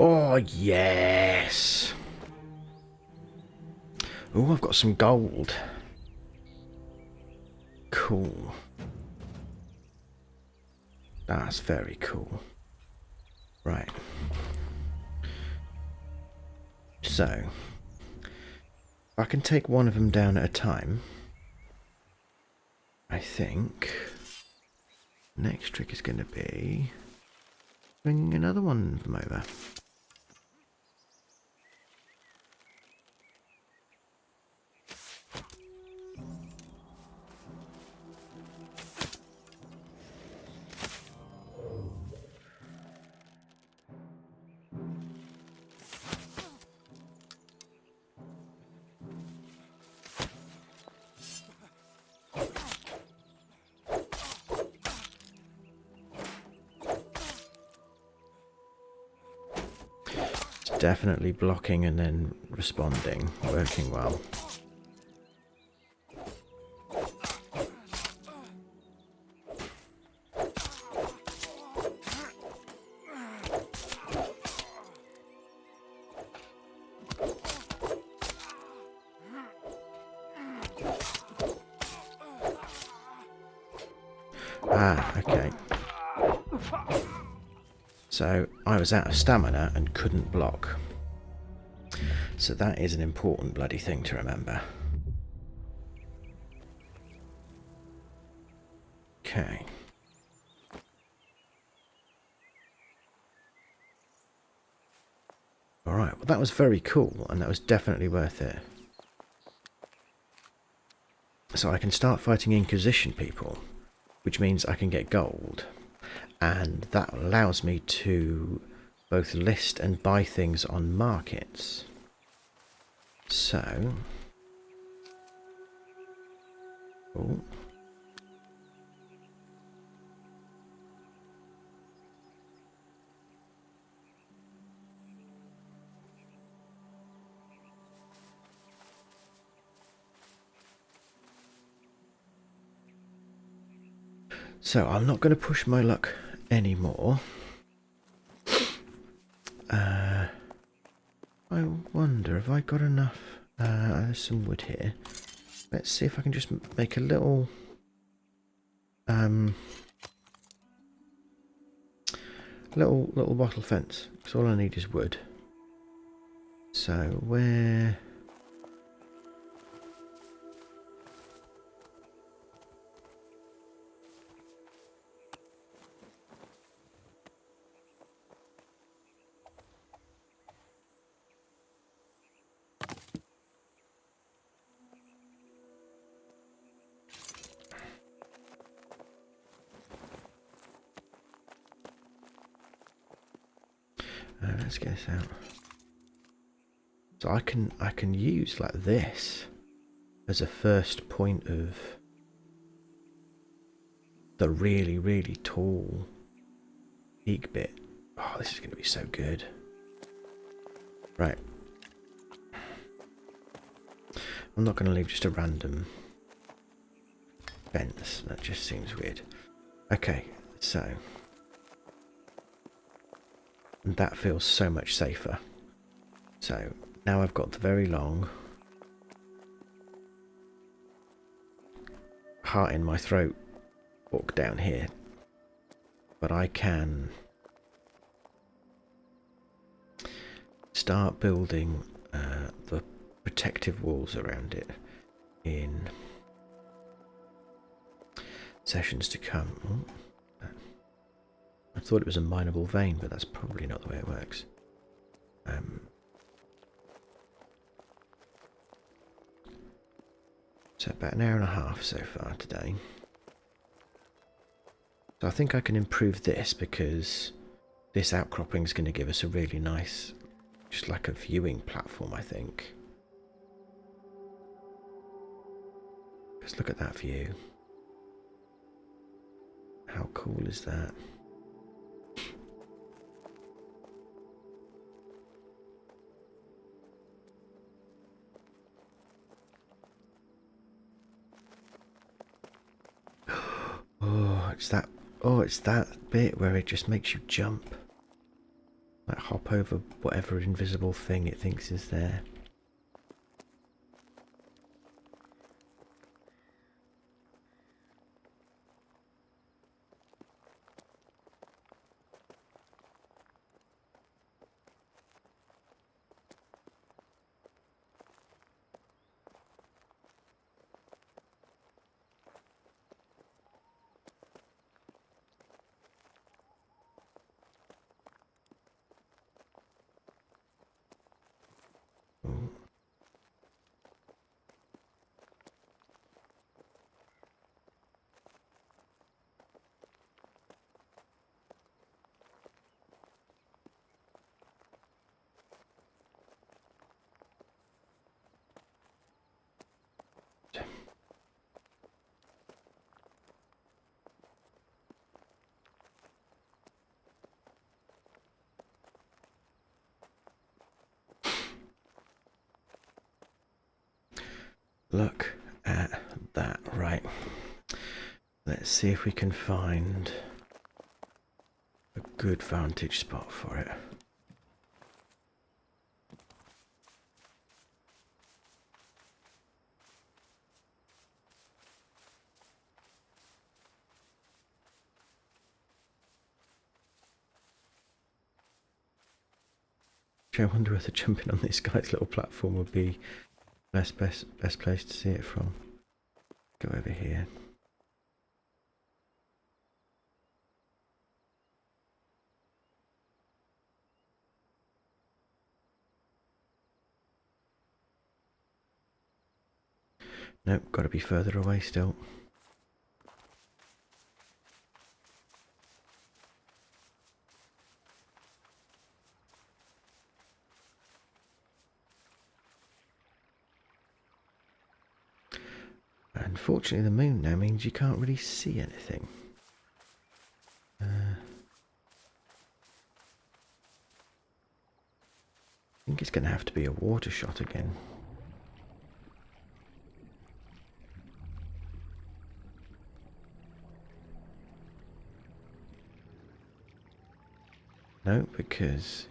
Oh, yes! Oh, I've got some gold. Cool. That's very cool. Right. So, I can take one of them down at a time. I think next trick is going to be bringing another one of them over. Definitely blocking and then responding, working well. Ah, okay. So I was out of stamina and couldn't block. So that is an important bloody thing to remember. Okay. Alright, well that was very cool and that was definitely worth it. So I can start fighting Inquisition people, which means I can get gold. And that allows me to both list and buy things on markets. So... Oh. So I'm not going to push my luck anymore. I wonder if I got enough. There's some wood here. Let's see if I can just make a little little wattle fence. Because all I need is wood. So where? Let's get this out. So I can use like this as a first point of the really tall peak bit. Oh, this is going to be so good. Right. I'm not going to leave just a random fence. That just seems weird. Okay, so and that feels so much safer. So now I've got the very long heart in my throat walk down here, but I can start building the protective walls around it in sessions to come. Oh, I thought it was a mineable vein, but that's probably not the way it works. So about an hour and a half so far today. So I think I can improve this because this outcropping is going to give us a really nice, just like a viewing platform, I think. Just look at that view. How cool is that? Oh, it's that bit where it just makes you jump. Might hop over whatever invisible thing it thinks is there. Ooh. Look at that. Right. Let's see if we can find a good vantage spot for it. I wonder whether jumping on this guy's little platform would be best place to see it from. Go over here. Nope, got to be further away still. Unfortunately, the moon now means you can't really see anything. I think it's going to have to be a water shot again. No, because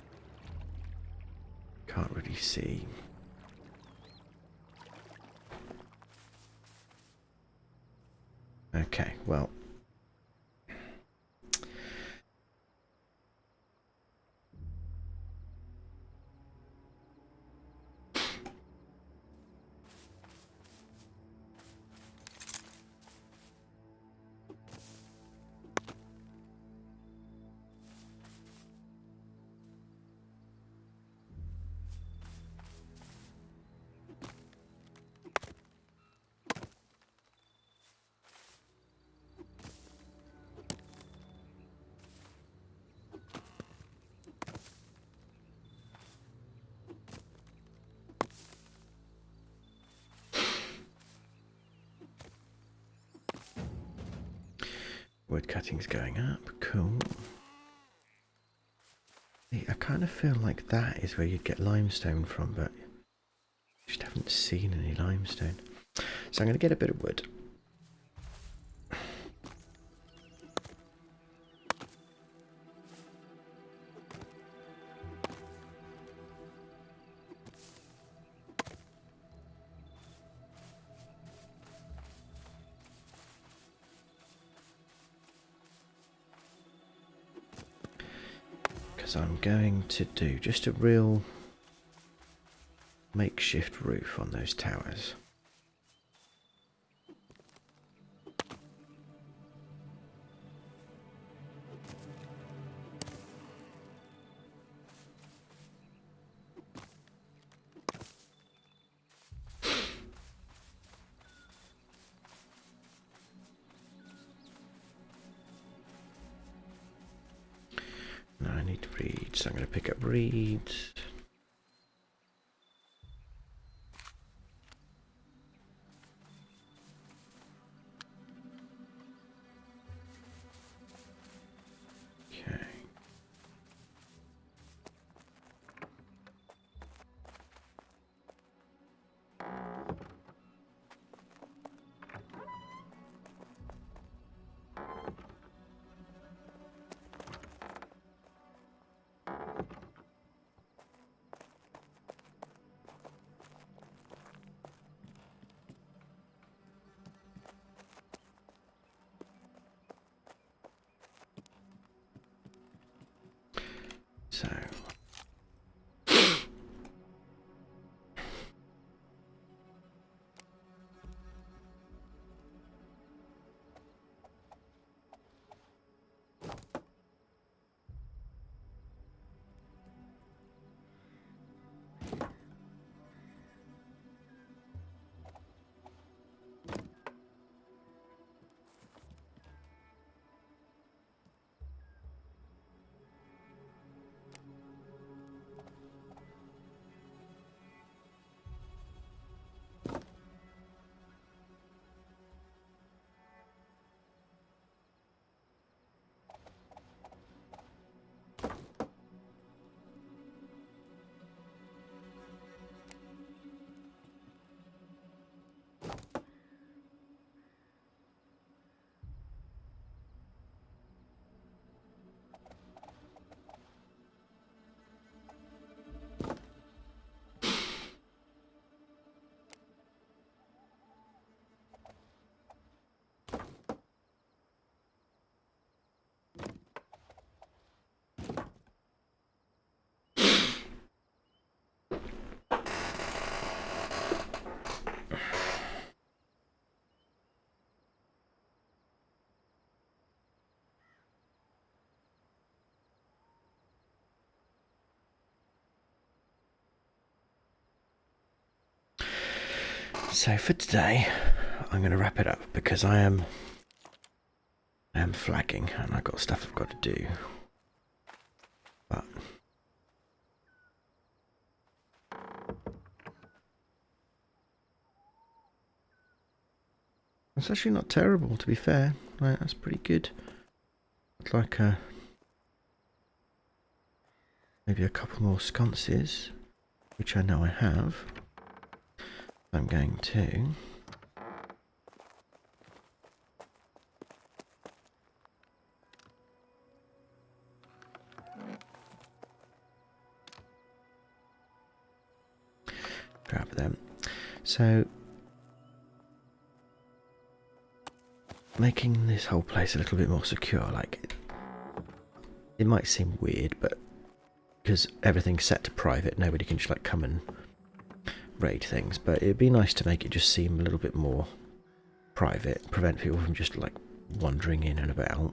can't really see. Okay, well. Wood cutting's going up, cool. I kind of feel like that is where you'd get limestone from, but I just haven't seen any limestone. So I'm going to get a bit of wood. Because I'm going to do just a real makeshift roof on those towers. Now I need reeds, so I'm going to pick up reeds. Okay. So for today, I'm going to wrap it up because I am flagging and I've got stuff I've got to do. But it's actually not terrible, to be fair. Right, that's pretty good. I'd like maybe a couple more sconces, which I know I have. I'm going to grab them. So making this whole place a little bit more secure, like it might seem weird, but because everything's set to private, nobody can just like come and raid things, but it'd be nice to make it just seem a little bit more private, prevent people from just like wandering in and about.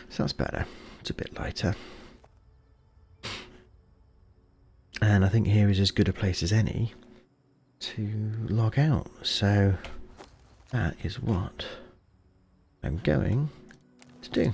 So that's better. It's a bit lighter. And I think here is as good a place as any to log out. So that is what I'm going to do.